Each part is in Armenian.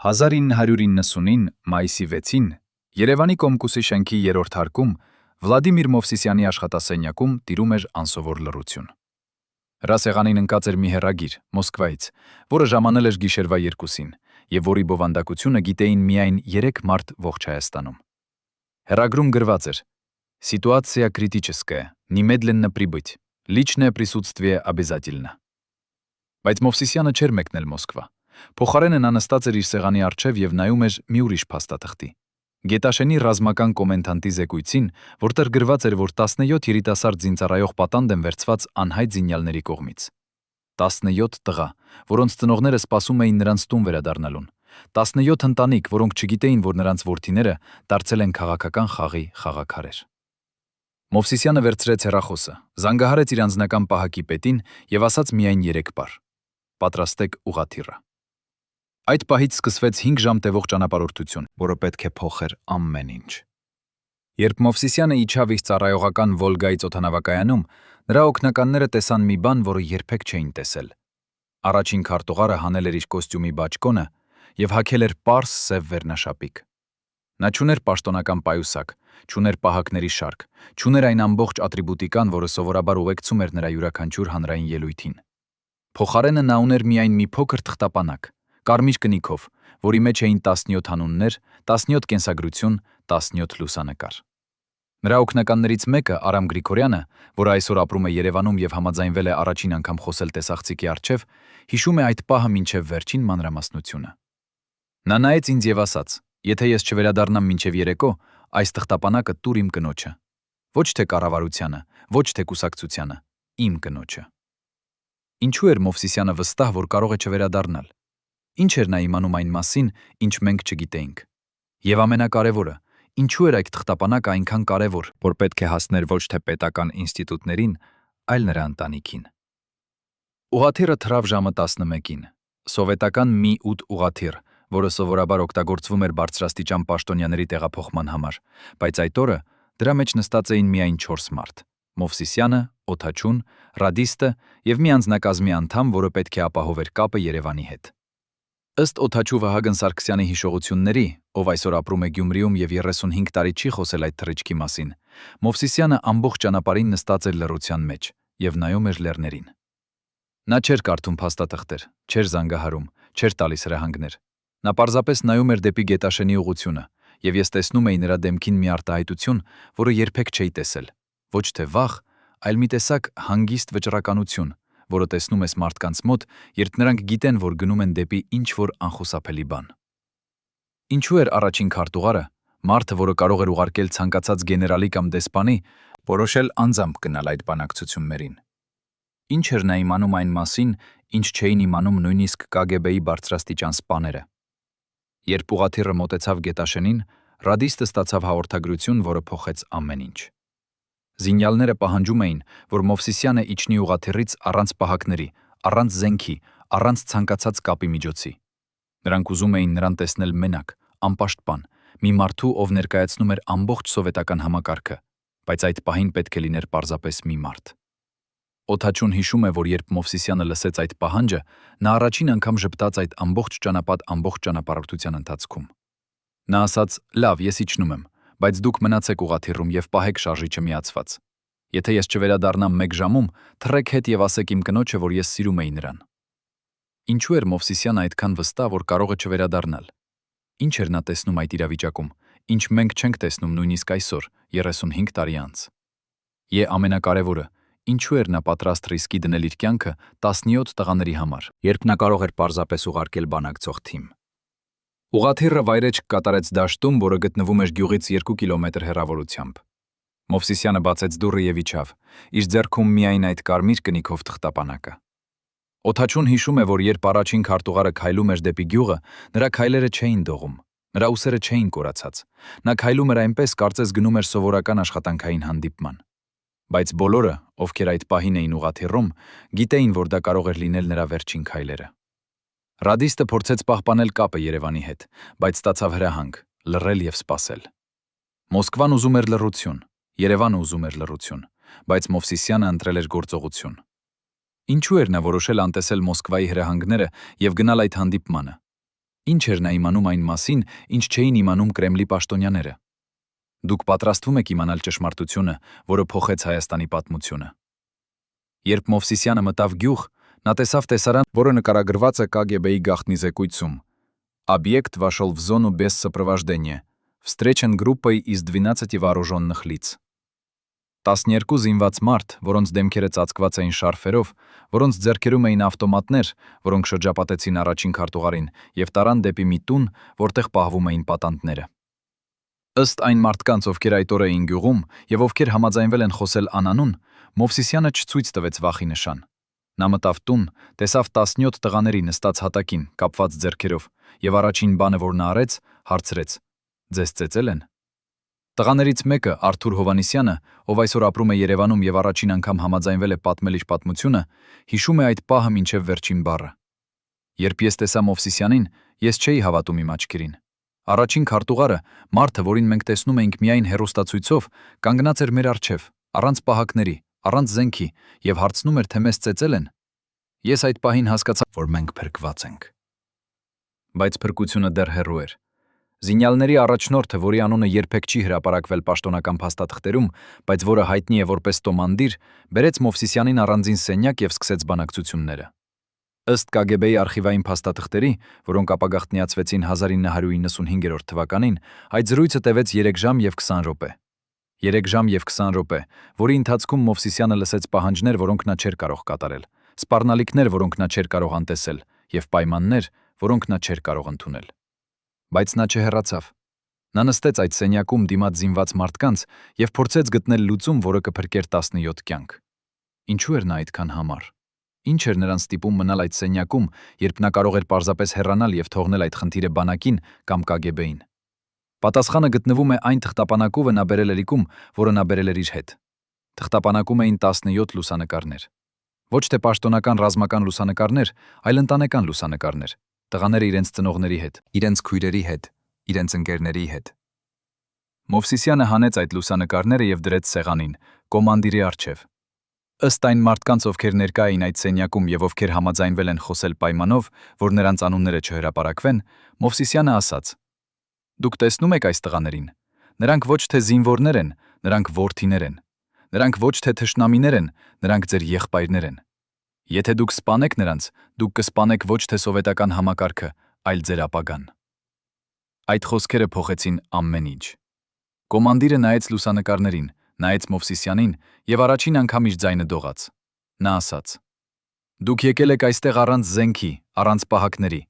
1999 մայիսի 6-ին Երևանի Կոմկուսի շենքի երրորդ հարկում Վլադիմիր Մովսիսյանի աշխատասենյակում տիրում էր անսովոր լռություն։ Հրասեղանին ընկած էր մի հեռագիր Մոսկվայից, որը ժամանել էր գիշերվա 2-ին, եւ որի բովանդակությունը գիտեին միայն 3 մարդ ողջ Հայաստանում։ Հեռագրում գրված էր. «Ситуация критическая, немедленно прибыть. Личное присутствие обязательно»։ Բայց Մովսիսյանը չէր մեկնել Մոսկվա։ Փոխարենը նա նստած էր իր սեղանի առջև եւ նայում էր մի ուրիշ փաստաթղթի։ Գետաշենի ռազմական կոմենդանտի զեկույցին, որտեղ գրված էր, որ 17 երիտասարդ զինծառայող պատանդ են վերցված անհայտ զինյալների կողմից։ 17 տղա, որոնց ծնողները սպասում էին նրանց տուն վերադառնալուն։ 17 ընտանիք, որոնք չգիտեին, որ նրանց որդիները դարձել են քաղաքական խաղի խաղաքարեր։ Մովսիսյանը վերցրեց հեռախոսը, զանգահարեց իր անձնական պահակի պետին եւ ասաց միայն 3 բառ. «Պատրաստեք ուղղաթիռը»։ Այդ պահից սկսվեց 5 ժամ տևող ճանապարհորդություն, որը պետք է փոխեր ամեն ինչ։ Երբ Մովսիսյանը իջավ իր ծառայողական Վոլգայից օդանավակայանում, նրա օգնականները տեսան մի բան, որը երբեք չէին տեսել։ Առաջին քարտուղարը հանել էր իր կոստյումի բաճկոնը եւ հագել էր պարզ սև վերնաշապիկ։ Նա չուներ պաշտոնական պայուսակ, չուներ պահակների շարք, չուներ այն ամբողջ ատրիբուտիկան, որը սովորաբար ուղեկցում էր նրա յուրաքանչյուր հանրային ելույթին։ Փոխարենը նա ուներ միայն մի փոքր թղթապանակ, կարմիր կնիքով, որի մեջ էին 17 անուններ, 17 կենսագրություն, 17 լուսանկար։ Նրա օգնականներից մեկը, Արամ Գրիգորյանը, որը այսօր ապրում է Երևանում եւ համաձայնվել է առաջին անգամ խոսել տեսախցիկի առջև, հիշում է այդ պահը մինչև վերջին մանրամասնությունը։ Նա նայեց ինձ եւ ասաց. «Եթե ես չվերադառնամ մինչև երեկո, այս թղթապանակը տուր իմ կնոջը։ Ոչ թե կառավարությանը, ոչ թե կուսակցությանը, իմ կնոջը»։ Ինչու էր Մովսիսյանը վստահ, որ կարող է չվերադառնալ։ Ինչ էր նա իմանում այն մասին, ինչ մենք չգիտեինք։ Եվ ամենակարևորը, ինչու էր այդ թղթապանակը այնքան կարևոր, որ պետք է հասներ ոչ թե պետական ինստիտուտներին, այլ նրա ընտանիքին։ Ուղղաթիռը թռավ ժամը 11-ին։ Սովետական Mi-8 ուղղաթիռ, որը սովորաբար օգտագործվում էր բարձրաստիճան պաշտոնյաների տեղափոխման համար, բայց այդ օրը դրա մեջ նստած էին միայն 4 մարդ. Մովսիսյանը, Օթաչուն, ռադիստը եւ մի անձնակազմի անդամ, որը պետք է ապահովեր կապը Երևանի հետ։ Ըստ Օթաչու Վահագն Սարգսյանի հիշողությունների, ով այսօր ապրում է Գյումրիում եւ 35 տարի չի խոսել այդ թռիչքի մասին, Մովսիսյանը ամբողջ ճանապարհին նստած էր լռության մեջ եւ նայում էր լեռներին։ Նա չէր կարդում փաստաթղթեր, չէր զանգահարում, չէր տալիս հրահանգներ։ Նա պարզապես նայում էր դեպի Գետաշենի ուղղությունը, եւ ես տեսնում էի նրա դեմքին մի արտահայտություն, որը երբեք չէի տեսել։ Ոչ թե վախ, այլ մի տեսակ հանգիստ վճռականություն, որը տեսնում ես մարդկանց մոտ, երբ նրանք գիտեն, որ գնում են դեպի ինչ-որ անխուսափելի բան։ Ինչու էր առաջին քարտուղարը, մարդը, որը կարող էր ուղարկել ցանկացած գեներալի կամ դեսպանի, որոշել անձամբ գնալ այդ բանակցություններին։ Ինչ էր նա իմանում այն մասին, ինչ չէին իմանում նույնիսկ KGB-ի բարձրաստիճան սպաները։ Երբ ուղղաթիռը մոտեցավ Գետաշենին, ռադիստը ստացավ հաղորդագրություն, որը փոխեց ամեն ինչ։ Զինյալները պահանջում էին, որ Մովսիսյանը իջնի ուղղաթիռից առանց պահակների, առանց զենքի, առանց ցանկացած կապի միջոցի։ Նրանք ուզում էին նրան տեսնել մենակ, անպաշտպան, մի մարդու, ով ներկայացնում էր ամբողջ սովետական համակարգը, բայց այդ պահին պետք է լիներ պարզապես մի մարդ։ Օթաչուն հիշում է, որ երբ Մովսիսյանը լսեց այդ պահանջը, նա առաջին անգամ ժպտաց այդ ամբողջ ճանապարհորդության ընթացքում։ Նա ասաց. «Լավ, ես իջնում եմ, բայց դուք մնացեք ուղղաթիռում եւ պահեք շարժիչը միացված։ Եթե ես չվերադառնամ 1 ժամում, թռեք հետ եւ ասեք իմ կնոջը, որ ես սիրում էի նրան»։ Ինչու էր Մովսիսյանը այդքան վստահ, որ կարող է չվերադառնալ։ Ինչ էր նա տեսնում այդ իրավիճակում, ինչ մենք չենք տեսնում նույնիսկ այսօր, 35 տարի անց։ Ամենակարևորը, ինչու էր նա պատրաստ ռիսկի դնել իր կյանքը 17 տղաների համար, երբ նա կարող էր պարզապես ուղարկել բանակցող թիմ։ Ուղղաթիռը վայրէջք կատարեց դաշտում, որը գտնվում էր գյուղից 2 կիլոմետր հեռավորությամբ։ Մովսիսյանը բացեց դուռը եւ իջավ, իր ձեռքում միայն այդ կարմիր կնիքով թղթապանակը։ Օթաչուն հիշում է, որ երբ առաջին քարտուղարը քայլում էր դեպի գյուղը, նրա քայլերը չէին դողում, նրա ուսերը չէին կորացած։ Նա քայլում էր այնպես, կարծես գնում էր սովորական աշխատանքային հանդիպման։ Բայց բոլորը, ովքեր այդ պահին էին ուղղաթիռում, գիտեին, որ դա կարող էր լինել նրա վերջին քայլերը։ Ռադիստը փորձեց պահպանել կապը Երևանի հետ, բայց ստացավ հրահանգ՝ լռել եւ սպասել։ Մոսկվան ուզում էր լռություն, Երևանը ուզում էր լռություն, բայց Մովսիսյանը ընտրել էր գործողություն։ Ինչու էր նա որոշել անտեսել Մոսկվայի հրահանգները եւ գնալ այդ հանդիպմանը։ Ինչ էր նա իմանում այն մասին, ինչ չէին իմանում Կրեմլի պաշտոնյաները։ Դուք պատրաստվում եք իմանալ ճշմարտությունը, որը փոխեց Հայաստանի պատմությունը։ Երբ Մովսիսյանը մտավ գյուղ, նա տեսավ տեսարան, որը նկարագրված է ԿԳԲ-ի գաղտնի զեկույցում։ Объект вошел в зону без сопровождения. Встречен группой из 12 вооруженных лиц. 12 զինված մարդ, որոնց դեմքերը ծածկված էին շարֆերով, որոնց ձեռքերում էին ավտոմատներ, որոնք շրջապատեցին առաջին քարտուղարին եւ տարան դեպի մի տուն, որտեղ պահվում էին պատանդները։ Ըստ այն մարդկանց, ովքեր այդ օրը էին գյուղում եւ ովքեր համաձայնվել են խոսել անանուն, Մովսիսյանը չցույց տվեց վախի նշան։ Նա մտավ տուն, տեսավ 17 տղաների նստած հատակին, կապված ձեռքերով, եւ առաջին բանը, որ նա արեց, հարցրեց. «Ձեզ ծեծել են»։ Տղաներից մեկը, Արթուր Հովանիսյանը, ով այսօր ապրում է Երևանում եւ առաջին անգամ համաձայնվել է պատմել իր պատմությունը, հիշում է այդ պահը մինչեւ վերջին բառը։ Երբ ես տեսա Մովսիսյանին, ես չէի հավատում իմ աչքերին։ Առաջին քարտուղարը, մարդը, որին մենք տեսնում էինք միայն հեռուստացույցով, կանգնած էր մեր առջև, առանց պահակների, առանց զենքի, եւ հարցնում էր, թե մեզ ծեծել են։ Ես այդ պահին հասկացա, որ մենք փրկված ենք։ Բայց փրկությունը դեռ հեռու էր։ Զինյալների առաջնորդը, որի անունը երբեք չի հրապարակվել պաշտոնական փաստաթղթերում, բայց որը հայտնի է որպես Տոմանդիր, բերեց Մովսիսյանին առանձին սենյակ եւ սկսեց բանակցությունները։ Ըստ ԿԳԲ-ի արխիվային փաստաթղթերի, որոնք ապագաղտնիացվեցին 1995 թվականին, այդ զրույցը տևեց 3 ժամ եւ 20 րոպե։ 3 ժամ եւ 20 րոպե, որի ընթացքում Մովսիսյանը լսեց պահանջներ, որոնք նա չէր կարող կատարել, սպառնալիքներ, որոնք նա չէր կարող անտեսել, եւ պայմաններ, որոնք նա չէր կարող ընդունել։ Բայց նա չհեռացավ։ Նա նստեց այդ սենյակում դիմաց զինված մարդկանց եւ փորձեց գտնել լուծում, որը կփրկեր 17 կյանք։ Ինչու էր նա այդքան համառ։ Ինչ էր նրան ստիպում մնալ այդ սենյակում, երբ նա կարող էր պարզապես հեռանալ եւ թողնել այդ խնդիրը բանակին կամ ԿԳԲ-ին։ Պատասխանը գտնվում է այն թղթապանակով նա բերել էր իրիկում, որը նա բերել էր իր հետ։ Թղթապանակում էին 17 լուսանկարներ։ Ոչ թե պաշտոնական ռազմական լուսանկարներ, այլ ընտանեկան լուսանկարներ։ Տղաները իրենց ծնողների հետ, իրենց քույրերի հետ, իրենց ընկերների հետ։ Մովսիսյանը հանեց այդ լուսանկարները եւ դրեց սեղանին, կոմանդիրի առջև։ Ըստ այն մարդկանց, ովքեր ներկա էին այդ սենյակում եւ ովքեր համաձայնվել են խոսել պայմանով, որ նրանց անունները չհրապարակվեն, Մովսիսյանը ասաց. «Դուք տեսնում եք այս տղաներին։ Նրանք ոչ թե զինվորներ են, նրանք որդիներ են։ Նրանք ոչ թե թշնամիներ են, նրանք ձեր եղբայրներ են։ Եթե դուք սպանեք նրանց, դուք կսպանեք ոչ թե սովետական համակարգը, այլ ձեր ապագան»։ Այդ խոսքերը փոխեցին ամեն ինչ։ Կոմանդիրը նայեց լուսանկարներին, նայեց Մովսիսյանին եւ առաջին անգամ իր ձայնը դողաց։ Նա ասաց. «Դուք եկել եք այստեղ առանց զենքի, առանց պահակների։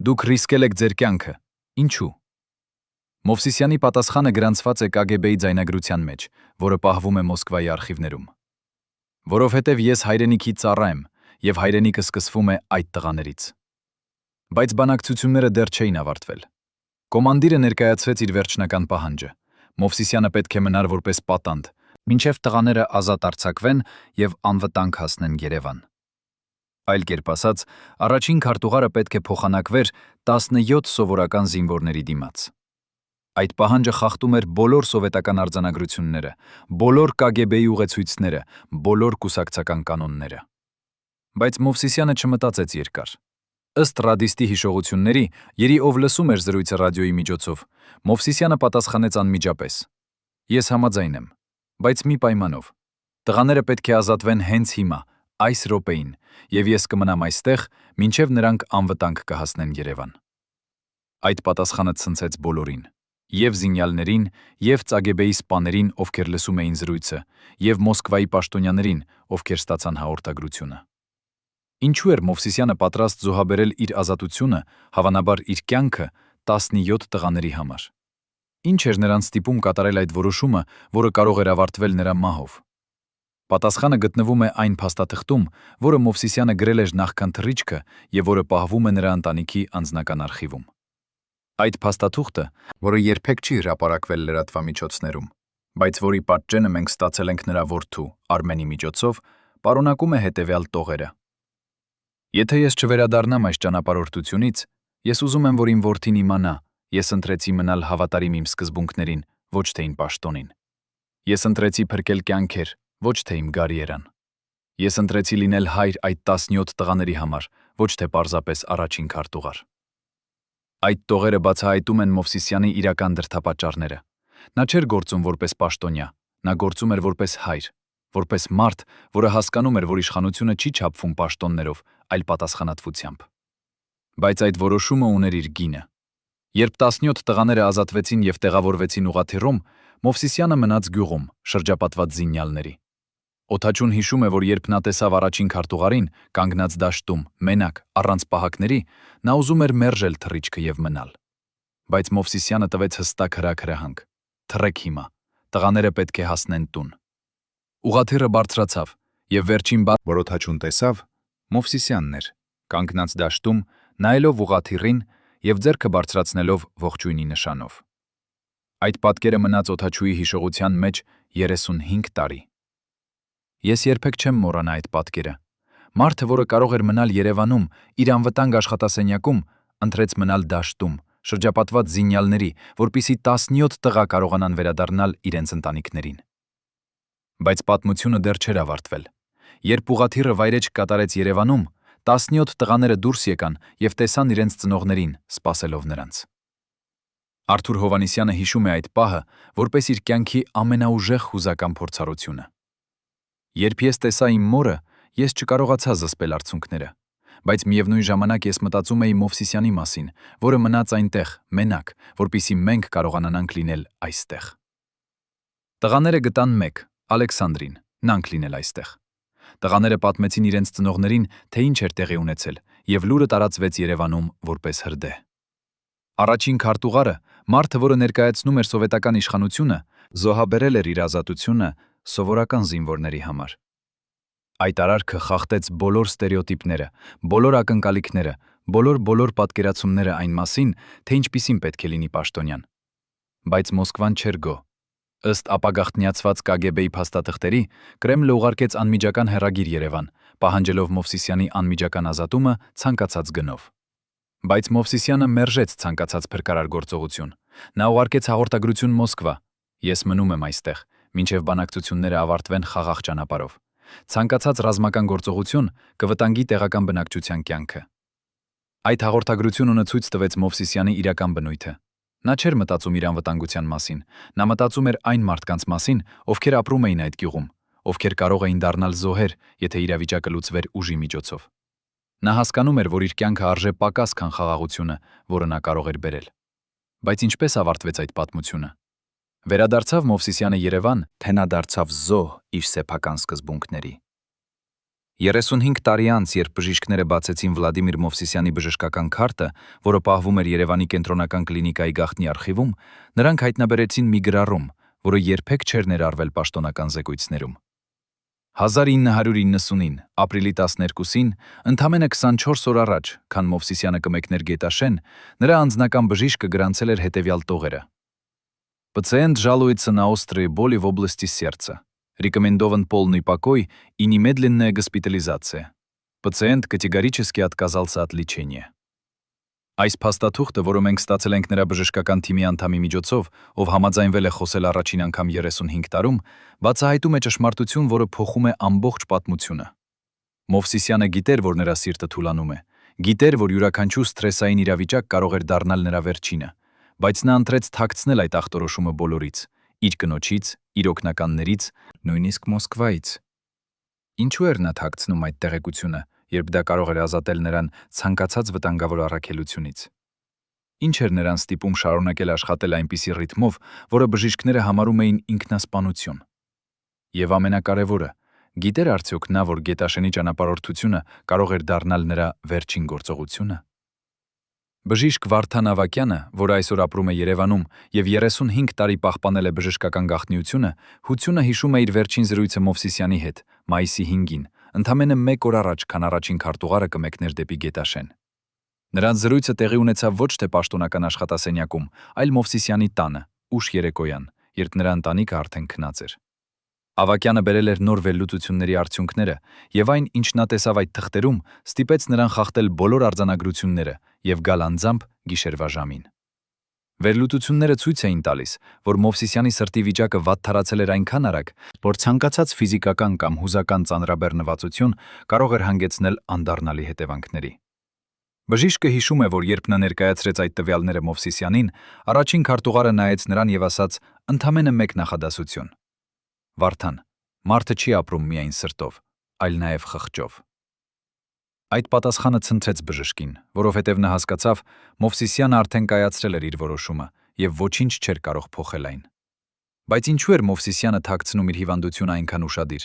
Դուք ռիսկել եք ձեր կյանքը։ Ինչու»։ Մովսիսյանի պատասխանը գրանցված է ԿԳԲ-ի ձայնագրության մեջ, որը պահվում է Մոսկվայի արխիվներում։ «Որովհետև ես հայրենիքի ծառա եմ, եւ հայրենիքը սկսվում է այդ տղաներից»։ Բայց բանակցությունները դեռ չէին ավարտվել։ Կոմանդիրը ներկայացրեց իր վերջնական պահանջը։ Մովսիսյանը պետք է մնար որպես պատանդ, մինչև տղաները ազատ արձակվեն եւ անվտանգ հասնեն Երևան։ Այլ կերպ ասած, առաջին քարտուղարը պետք է փոխանակվեր 17 սովորական զինվորների դիմաց։ Այդ պահանջը խախտում էր բոլոր սովետական արձանագրությունները, բոլոր ԿԳԲ-ի ուղեցույցները, բոլոր կուսակցական կանոնները։ Բայց Մովսիսյանը չմտածեց երկար։ Ըստ ռադիստի հիշողությունների, երի ով լսում էր զրույցը ռադիոյի միջոցով, Մովսիսյանը պատասխանեց անմիջապես. «Ես համաձայն եմ, բայց մի պայմանով։ Տղաները պետք է ազատվեն հենց հիմա, այս րոպեին, եւ ես կմնամ այստեղ, մինչեւ նրանք անվտանգ կհասնեն Երևան»։ Այդ պատասխանը ցնցեց բոլորին։ Եվ զինյալներին, եւ ԿԳԲ-ի սպաներին, ովքեր լսում էին զրույցը, եւ Մոսկվայի պաշտոնյաներին, ովքեր ստացան հաղորդագրությունը։ Ինչու էր Մովսիսյանը պատրաստ զոհաբերել իր ազատությունը, հավանաբար իր կյանքը 17 տղաների համար։ Ինչ էր նրան ստիպում կատարել այդ որոշումը, որը կարող էր ավարտվել նրա մահով։ Պատասխանը գտնվում է այն փաստաթղթում, որը Մովսիսյանը գրել էր նախքան թռիչքը եւ որը պահվում է նրա ընտանիքի անձնական արխիվում։ Այդ փաստաթուղթը, որը երբեք չի հրապարակվել լրատվամիջոցներում, բայց որի պատճենը մենք ստացել ենք նրա որդու Արմենի միջոցով, պարունակում է հետևյալ տողերը. «Եթե ես չվերադառնամ այս ճանապարհորդությունից, ես ուզում եմ, որ իմ որդին իմանա, ես ընտրեցի մնալ հավատարիմ իմ սկզբունքներին, ոչ թե իմ պաշտոնին։ Ես ընտրեցի փրկել կյանքեր, ոչ թե իմ գարիերան։ Ես ընտրեցի լինել հայր այդ 17 տղաների համար, ոչ թե պարզապես առաջին քարտուղար»։ Այդ տողերը բացահայտում են Մովսիսյանի իրական դրդապատճառները։ Նա չէր գործում որպես պաշտոնյա, նա գործում էր որպես հայր, որպես մարդ, որը հասկանում էր, որ իշխանությունը չի չափվում պաշտոններով, այլ պատասխանատվությամբ։ Բայց այդ որոշումը ուներ իր գինը։ Երբ 17 տղաները ազատվեցին եւ տեղավորվեցին ուղաթիռում, Մովսիսյանը մնաց գյուղում, շրջապատված զինյալների։ Օթաչուն հիշում է, որ երբ նա տեսավ առաջին քարտուղարին, կանգնած դաշտում, մենակ, առանց պահակների, նա ուզում էր մերժել թռիչքը եւ մնալ։ Բայց Մովսիսյանը տվեց հստակ հրահանգ. «Թռեք հիմա, տղաները պետք է հասնեն տուն»։ Ուղաթիռը բարձրացավ, եւ վերջին բառը, որ օթաչուն տեսավ, Մովսիսյանն էր, կանգնած դաշտում, նայելով ուղաթիռին եւ ձեռքը բարձրացնելով ողջույնի նշանով։ Այդ պատկերը մնաց օթաչուի հիշողության մեջ 35 տարի։ Ես երբեք չեմ մոռանա այդ պատկերը։ Մարդը, որը կարող էր մնալ Երևանում, իր անվտանգ աշխատասենյակում, ընտրեց մնալ դաշտում, շրջապատված զինյալների, որպիսի 17 տղա կարողանան վերադառնալ իրենց ընտանիքներին։ Բայց պատմությունը դեռ չէր ավարտվել։ Երբ ուղաթիռը վայրէջք կատարեց Երևանում, 17 տղաները դուրս եկան եւ տեսան իրենց ծնողներին, սպասելով նրանց։ Արթուր Հովհաննիսյանը հիշում է այդ պահը, որպես իր կյանքի ամենաուժեղ հուզական փորձառությունը։ Երբ ես տեսա իմ մորը, ես չկարողացա զսպել արցունքները, բայց միևնույն ժամանակ ես մտածում էի Մովսիսյանի մասին, որը մնաց այնտեղ, մենակ, որպիսի մենք կարողանանանք լինել այստեղ։ Տղաները գտան մեկ, Ալեքսանդրին, նանք լինել այստեղ։ Տղաները պատմեցին իրենց ծնողներին, թե ինչ էր տեղի ունեցել, եւ լուրը տարածվեց Երևանում որպես հրդեհ։ Առաջին քարտուղարը, մարդը, որը ներկայացնում էր սովետական իշխանությունը, զոհաբերել էր իր ազատությունը սովորական զինվորների համար։ Այդ արարքը խախտեց բոլոր ստերեոտիպները, բոլոր ակնկալիքները, բոլոր պատկերացումները այն մասին, թե ինչպիսին պետք է լինի պաշտոնյան։ Բայց Մոսկվան չէր գոհ։ Ըստ ապագաղտնիացված KGB-ի փաստաթղթերի, Կրեմլը ուղարկեց անմիջական հեռագիր Երևան, պահանջելով Մովսիսյանի անմիջական ազատումը ցանկացած գնով։ Բայց Մովսիսյանը մերժեց ցանկացած փրկարար գործողություն։ Նա ուղարկեց հաղորդագրություն Մոսկվա. «Ես մնում եմ այստեղ, մինչև բանակցությունները ավարտվեն խաղաղ ճանապարհով։ Ցանկացած ռազմական գործողություն կվտանգի տեղական բնակչության կյանքը»։ Այդ հաղորդագրությունը ցույց տվեց Մովսիսյանի իրական բնույթը։ Նա չէր մտածում իր անվտանգության մասին, նա մտածում էր այն մարդկանց մասին, ովքեր ապրում էին այդ գյուղում, ովքեր կարող էին դառնալ զոհեր, եթե իրավիճակը լուծվեր ուժի միջոցով։ Նա հասկանում էր, որ իր կյանքը արժե պակաս, քան խաղաղությունը, որը նա կարող էր բերել։ Բայց ինչպես ավարտվեց այդ պատմությունը։ Վերադարձավ Մովսիսյանը Երևան, թե նա դարձավ զոհ իր սեփական սկզբունքների։ 35 տարի անց, երբ բժիշկները բացեցին Վլադիմիր Մովսիսյանի բժշկական քարտը, որը պահվում էր Երևանի կենտրոնական կլինիկայի գաղտնի արխիվում, նրանք հայտնաբերեցին մի գրառում, որը երբեք չէր ներառվել պաշտոնական զեկույցներում։ 1990-ին, ապրիլի 12-ին, ընդամենը 24 օր առաջ, քան Մովսիսյանը կմեկներ Գետաշեն, նրա անձնական բժիշկը գրանցել էր հետևյալ տողերը. «Пациент жалуется на острые боли в области сердца. Рекомендован полный покой и немедленная госпитализация. Пациент категорически отказался от лечения». Այս փաստաթուղթը, որը մենք ստացել ենք նրա բժշկական թիմի անդամի միջոցով, ով համաձայնվել է խոսել առաջին անգամ 35 տարում, բացահայտում է ճշմարտություն, որը փոխում է ամբողջ պատմությունը։ Մովսիսյանը գիտեր, որ նրա սիրտը թուլանում է, գիտեր, որ յուրաքանչյուր սթրեսային իրավիճակ կարող էր դառնալ նրա վերջինը, բայց նա ընտրեց թաքցնել այդ ախտորոշումը բոլորից, իր կնոջից, իր օգնականներից, նույնիսկ Մոսկվայից։ Ինչու էր նա թաքցնում այդ տեղեկությունը, երբ դա կարող էր ազատել նրան ցանկացած վտանգավոր առաքելությունից։ Ինչ էր նրան ստիպում շարունակել աշխատել այնպիսի ռիթմով, որը բժիշկները համարում էին ինքնասպանություն։ Եվ ամենակարևորը, գիտեր արդյոք նա, որ Գետաշենի ճանապարհորդությունը կարող էր դառնալ նրա վերջին գործողությունը։ Բժիշկ Վարդան Ավագյանը, որը այսօր ապրում է Երևանում եւ 35 տարի պահպանել է բժշկական գաղտնիությունը, հուծյունը հիշում է իր վերջին զրույցը Մովսիսյանի հետ, մայիսի 5-ին, ընդամենը 1 օր առաջ, քան առաջին քարտուղարը կմեկներ դեպի Գետաշեն։ Նրանց զրույցը տեղի ունեցավ ոչ թե պաշտոնական աշխատասենյակում, այլ Մովսիսյանի տանը, ուշ երեկոյան, երբ նրա ընտանիքը արդեն քնած էր։ Ավագյանը բերել էր նոր վերլուծությունների արդյունքները, եւ այն, ինչ նա տեսավ այդ թղթերում, ստիպեց նրան խախտել բոլոր արձանագրությունները եւ գալ անձամբ գիշերվա ժամին։ Վերլուծությունները ցույց էին տալիս, որ Մովսիսյանի սրտի վիճակը վատթարացել էր այնքան արագ, որ ցանկացած ֆիզիկական կամ հուզական ծանրաբեռնվածություն կարող էր հանգեցնել անդառնալի հետևանքների։ Բժիշկը հիշում է, որ երբ նա ներկայացրեց այդ տվյալները Մովսիսյանին, առաջին քարտուղարը նայեց նրան եւ ասաց. «Ընդամենը մեկ նախադասություն. Վարդան, մարդը չի ապրում միայն սրտով, այլ նաեւ խղճով»։ Այդ պատասխանը ցնցեց բժշկին, որովհետև նա հասկացավ, Մովսիսյանը արդեն կայացրել էր իր որոշումը եւ ոչինչ չէր կարող փոխել այն։ Բայց ինչու էր Մովսիսյանը թաքցնում իր հիվանդությունը այնքան ուշադիր։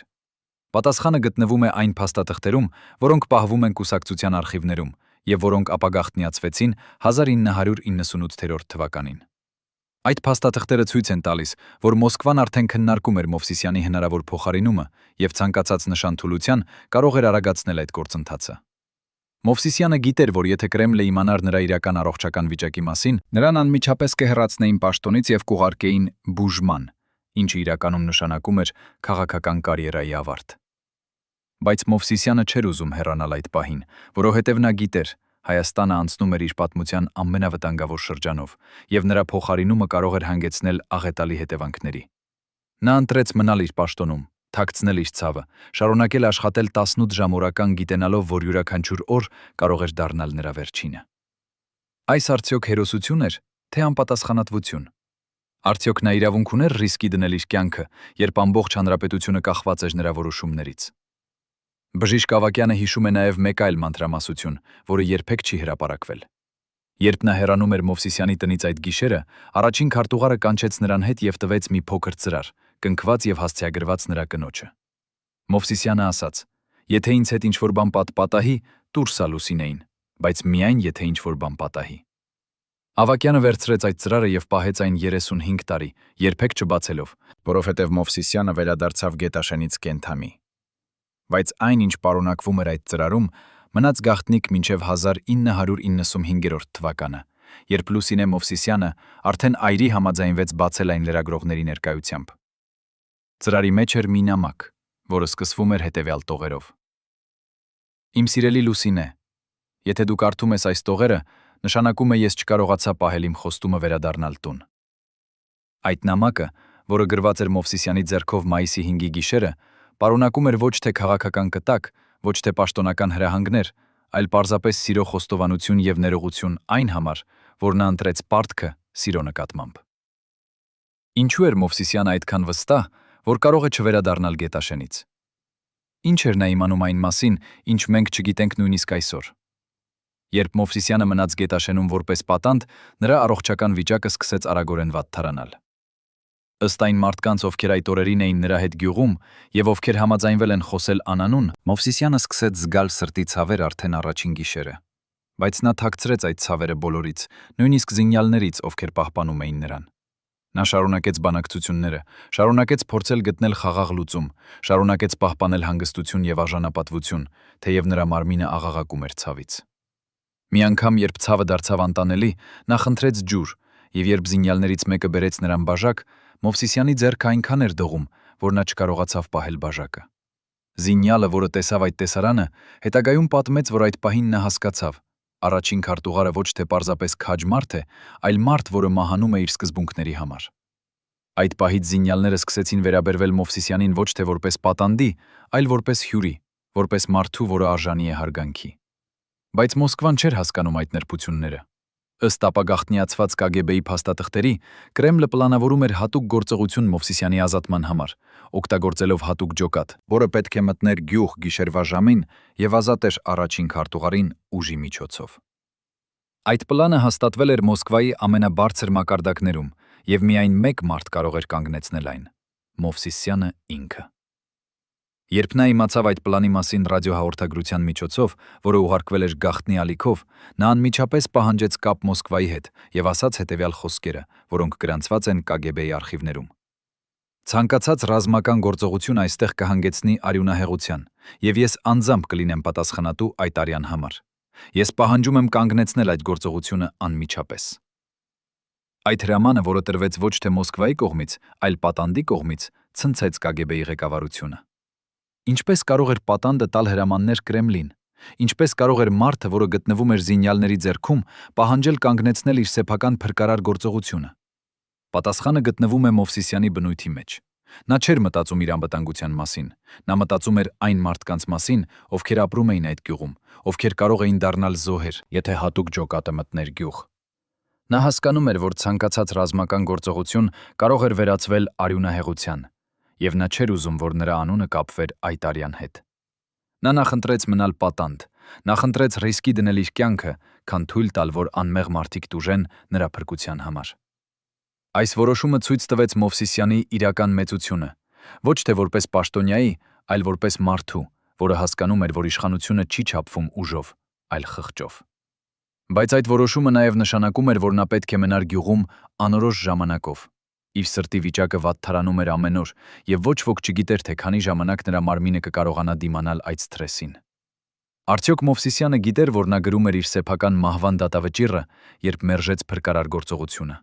Պատասխանը գտնվում է այն փաստաթղթերում, որոնք պահվում են կուսակցության արխիվներում եւ որոնք ապագաղտնիացվեցին 1998 թվականին։ Այդ փաստաթղթերը ցույց են տալիս, որ Մոսկվան արդեն քննարկում էր Մովսիսյանի հնարավոր փոխարինումը եւ ցանկացած նշան թուլության կարող էր արագացնել այդ գործընթացը։ Մովսիսյանը գիտեր, որ եթե Կրեմլը իմանար նրա իրական առողջական վիճակի մասին, նրան անմիջապես կհեռացնեին պաշտոնից եւ կուղարկեին բուժման, ինչը իրականում նշանակում էր քաղաքական կարիերայի ավարտ։ Բայց Մովսիսյանը չէր ուզում հեռանալ այդ պահին, որովհետև նա գիտեր, Հայաստանը անցնում էր իր պատմության ամենավտանգավոր շրջանով, եւ նրա փոխարինումը կարող էր հանգեցնել աղետալի հետևանքների։ Նա ընտրեց մնալ իր պաշտոնում, թաքցնել իր ցավը, շարունակել աշխատել 18 ժամ օրական գիտենալով, որ յուրաքանչյուր օր կարող էր դառնալ նրա վերջինը։ Այս արդյոք հերոսություն էր, թե անպատասխանատվություն։ Արդյոք նա իրավունք ուներ ռիսկի դնել իր կյանքը, երբ ամբողջ հանրապետությունը կախված էր նրա որոշումներից։ Բժիշկ Ավագյանը հիշում է նաև մեկ այլ մանրամասություն, որը երբեք չի հրապարակվել։ Երբ նա հեռանում էր Մովսիսյանի տնից այդ գիշերը, առաջին քարտուղարը կանչեց նրան հետ եւ տվեց մի փոքր ծրար, կնքված եւ հասցեագրված նրա կնոջը։ Մովսիսյանը ասաց. «Եթե ինձ հետ ինչ-որ բան պատահի, տուր սա Լուսինեին, բայց միայն եթե ինչ-որ բան պատահի»։ Ավագյանը վերցրեց այդ ծրարը եւ պահեց այն 35 տարի, երբեք չբացելով, որովհետեւ Մովսիսյանը վերադարձավ Գետաշենից կենդանի։ Բայց այն, ինչ պարունակվում էր այդ ծրարում, մնաց գաղտնիք մինչև 1995 թվականը, երբ Լուսինե Մովսիսյանը արդեն այրի համաձայնվեց բացել այն լրագրողների ներկայությամբ։ Ծրարի մեջ էր մի նամակ, որը սկսվում էր հետևյալ տողերով. «Իմ սիրելի Լուսինե, եթե դու կարդում ես այս տողերը, նշանակում է ես չկարողացա պահել իմ խոստումը վերադառնալ տուն»։ Այդ նամակը, որը գրված էր Մովսիսյանի ձեռքով մայիսի 5-ի գիշերը, պարունակում էր ոչ թե քաղաքական կտակ, ոչ թե պաշտոնական հրահանգներ, այլ պարզապես սիրո խոստովանություն եւ ներողություն այն համար, որ նա ընտրեց պարտքը սիրո նկատմամբ։ Ինչու էր Մովսիսյանը այդքան վստահ, որ կարող է չվերադառնալ Գետաշենից։ Ինչ էր նա իմանում այն մասին, ինչ մենք չգիտենք նույնիսկ այսօր։ Երբ Մովսիսյանը մնաց Գետաշենում որպես պատանդ, նրա առողջական վիճակը սկսեց արագորեն վատթարանալ։ Ըստ այն մարդկանց, ովքեր այդ օրերին էին նրա հետ գյուղում եւ ովքեր համաձայնվել են խոսել անանուն, Մովսիսյանը սկսեց զգալ սրտի ցավեր արդեն առաջին գիշերը։ Բայց նա թաքցրեց այդ ցավերը բոլորից, նույնիսկ զինյալներից, ովքեր պահպանում էին նրան։ Նա շարունակեց բանակցությունները, շարունակեց փորձել գտնել խաղաղ լուծում, շարունակեց պահպանել հանգստություն եւ արժանապատվություն, թեև նրա մարմինը աղաղակում էր ցավից։ Մի անգամ, երբ ցավը դարձավ անտանելի, նա խնդրեց ջուր, եւ երբ զինյալներից մեկը բերեց նրան բաժակ, Մովսիսյանի ձեռքը այնքան էր դողում, որ նա չկարողացավ պահել բաժակը։ Զինյալը, որը տեսավ այդ տեսարանը, հետագայում պատմեց, որ այդ պահին նա հասկացավ. առաջին քարտուղարը ոչ թե պարզապես քաջ մարդ է, այլ մարդ, որը մահանում է իր սկզբունքների համար։ Այդ պահից զինյալները սկսեցին վերաբերվել Մովսիսյանին ոչ թե որպես պատանդի, այլ որպես հյուրի, որպես մարդու, որը արժանի է հարգանքի։ Բայց Մոսկվան չէր հասկանում այդ նրբությունները։ Ըստ ապագաղտնիացված KGB-ի փաստաթղթերի, Կրեմլը պլանավորում էր հատուկ գործողություն Մովսիսյանի ազատման համար, օգտագործելով հատուկ ջոկատ, որը պետք է մտներ գյուղ գիշերվա ժամին եւ ազատեր առաջին քարտուղարին ուժի միջոցով։ Այդ պլանը հաստատվել էր Մոսկվայի ամենաբարձր մակարդակներում, եւ միայն մեկ մարդ կարող էր կանգնեցնել այն՝ Մովսիսյանը ինքը։ Երբ նա իմացավ այդ պլանի մասին ռադիոհաղորդագրության միջոցով, որը ուղարկվել էր գաղտնի ալիքով, նա անմիջապես պահանջեց կապ Մոսկվայի հետ եւ ասաց հետեւյալ խոսքերը, որոնք գրանցված են KGB-ի արխիվներում. «Ցանկացած ռազմական գործողություն այստեղ կհանգեցնի արյունահեղության, եւ ես անձամբ կլինեմ պատասխանատու այդ արյան համար։ Ես պահանջում եմ կանգնեցնել այդ գործողությունը անմիջապես»։ Այդ հրամանը, որը տրվեց ոչ թե Մոսկվայի կողմից, այլ պատանդի կողմից, ցնցեց KGB-ի ղեկավարությունը։ Ինչպես կարող էր պատանդը տալ հրամաններ Կրեմլին։ Ինչպես կարող էր մարդը, որը գտնվում էր զինյալների ձեռքում, պահանջել կանգնեցնել իր սեփական փրկարար գործողությունը։ Պատասխանը գտնվում է Մովսիսյանի բնույթի մեջ։ Նա չէր մտածում իր անվտանգության մասին, նա մտածում էր այն մարդկանց մասին, ովքեր ապրում էին այդ գյուղում, ովքեր կարող էին դառնալ զոհեր, եթե հատուկ ջոկատը մտներ գյուղ։ Նա հասկանում էր, որ ցանկացած ռազմական գործողություն կարող էր վերածվել արյունահեղության, եւ նա չէր ուզում, որ նրա անունը կապվեր այդ արյան հետ։ Նա նախընտրեց մնալ պատանդ, նախընտրեց ռիսկի դնել իր կյանքը, քան թույլ տալ, որ անմեղ մարդիկ տուժեն նրա փրկության համար։ Այս որոշումը ցույց տվեց Մովսիսյանի իրական մեծությունը, ոչ թե որպես պաշտոնյայի, այլ որպես մարդու, որը հասկանում էր, որ իշխանությունը չի չափվում ուժով, այլ խղճով։ Բայց այդ որոշումը նաև նշանակում էր, որ նա պետք է մնար գյուղում անորոշ ժամանակով։ Իր սրտի վիճակը վատթարանում էր ամեն օր, եւ ոչ ոք չգիտեր, թե քանի ժամանակ նրա մարմինը կկարողանա դիմանալ այդ սթրեսին։ Արդյոք Մովսիսյանը գիտեր, որ նա գրում էր իր սեփական մահվան դատավճիռը, երբ մերժեց փրկարար գործողությունը։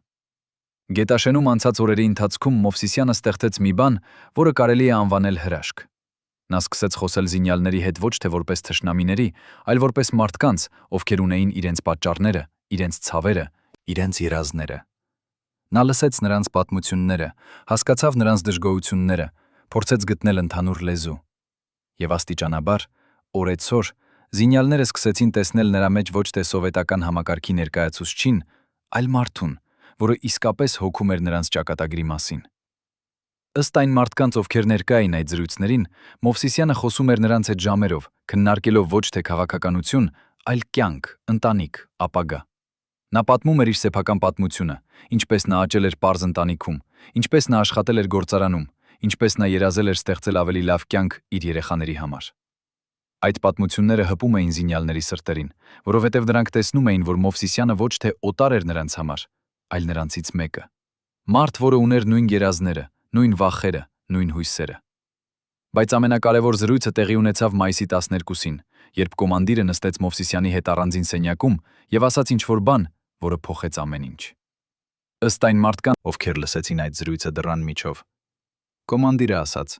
Գետաշենում անցած օրերի ընթացքում Մովսիսյանը ստեղծեց մի բան, որը կարելի է անվանել հրաշք։ Նա սկսեց խոսել զինյալների հետ ոչ թե որպես թշնամիների, այլ որպես մարդկանց, ովքեր ունեին իրենց պատճառները, իրենց ցավերը, իրենց երազները։ Նա լսեց նրանց պատմությունները, հասկացավ նրանց դժգոհությունները, փորձեց գտնել ընդհանուր լեզու։ Եվ աստիճանաբար, օրեցօր, զինյալները սկսեցին տեսնել նրա մեջ ոչ թե սովետական համակարգի ներկայացուցչին, այլ մարդուն, որը իսկապես հոգում էր նրանց ճակատագրի մասին։ Ըստ այն մարդկանց, ովքեր ներկա էին այդ զրույցներին, Մովսիսյանը խոսում էր նրանց հետ ժամերով, քննարկելով ոչ թե քաղաքականություն, այլ կյանք, ընտանիք, ապագա։ Նա պատմում էր իր սեփական պատմությունը, ինչպես նա աճել էր պարզ ընտանիքում, ինչպես նա աշխատել էր գործարանում, ինչպես նա երազել էր ստեղծել ավելի լավ կյանք իր երեխաների համար։ Այդ պատմությունները հպում էին զինյալների սրտերին, որովհետև նրանք տեսնում էին, որ Մովսիսյանը ոչ թե օտար էր նրանց համար, այլ նրանցից մեկը։ Մարդ, որը ուներ նույն երազները, նույն վախերը, նույն հույսերը։ Բայց ամենակարևոր զրույցը տեղի ունեցավ մայիսի 12-ին, երբ կոմանդիրը նստեց Մովսիսյանի հետ առանձին սենյակում եւ ասաց ինչ-որ բան, որը փոխեց ամեն ինչ։ Ըստ այն մարդկանց, ովքեր լսեցին այդ զրույցը դռան միջով, կոմանդիրը ասաց.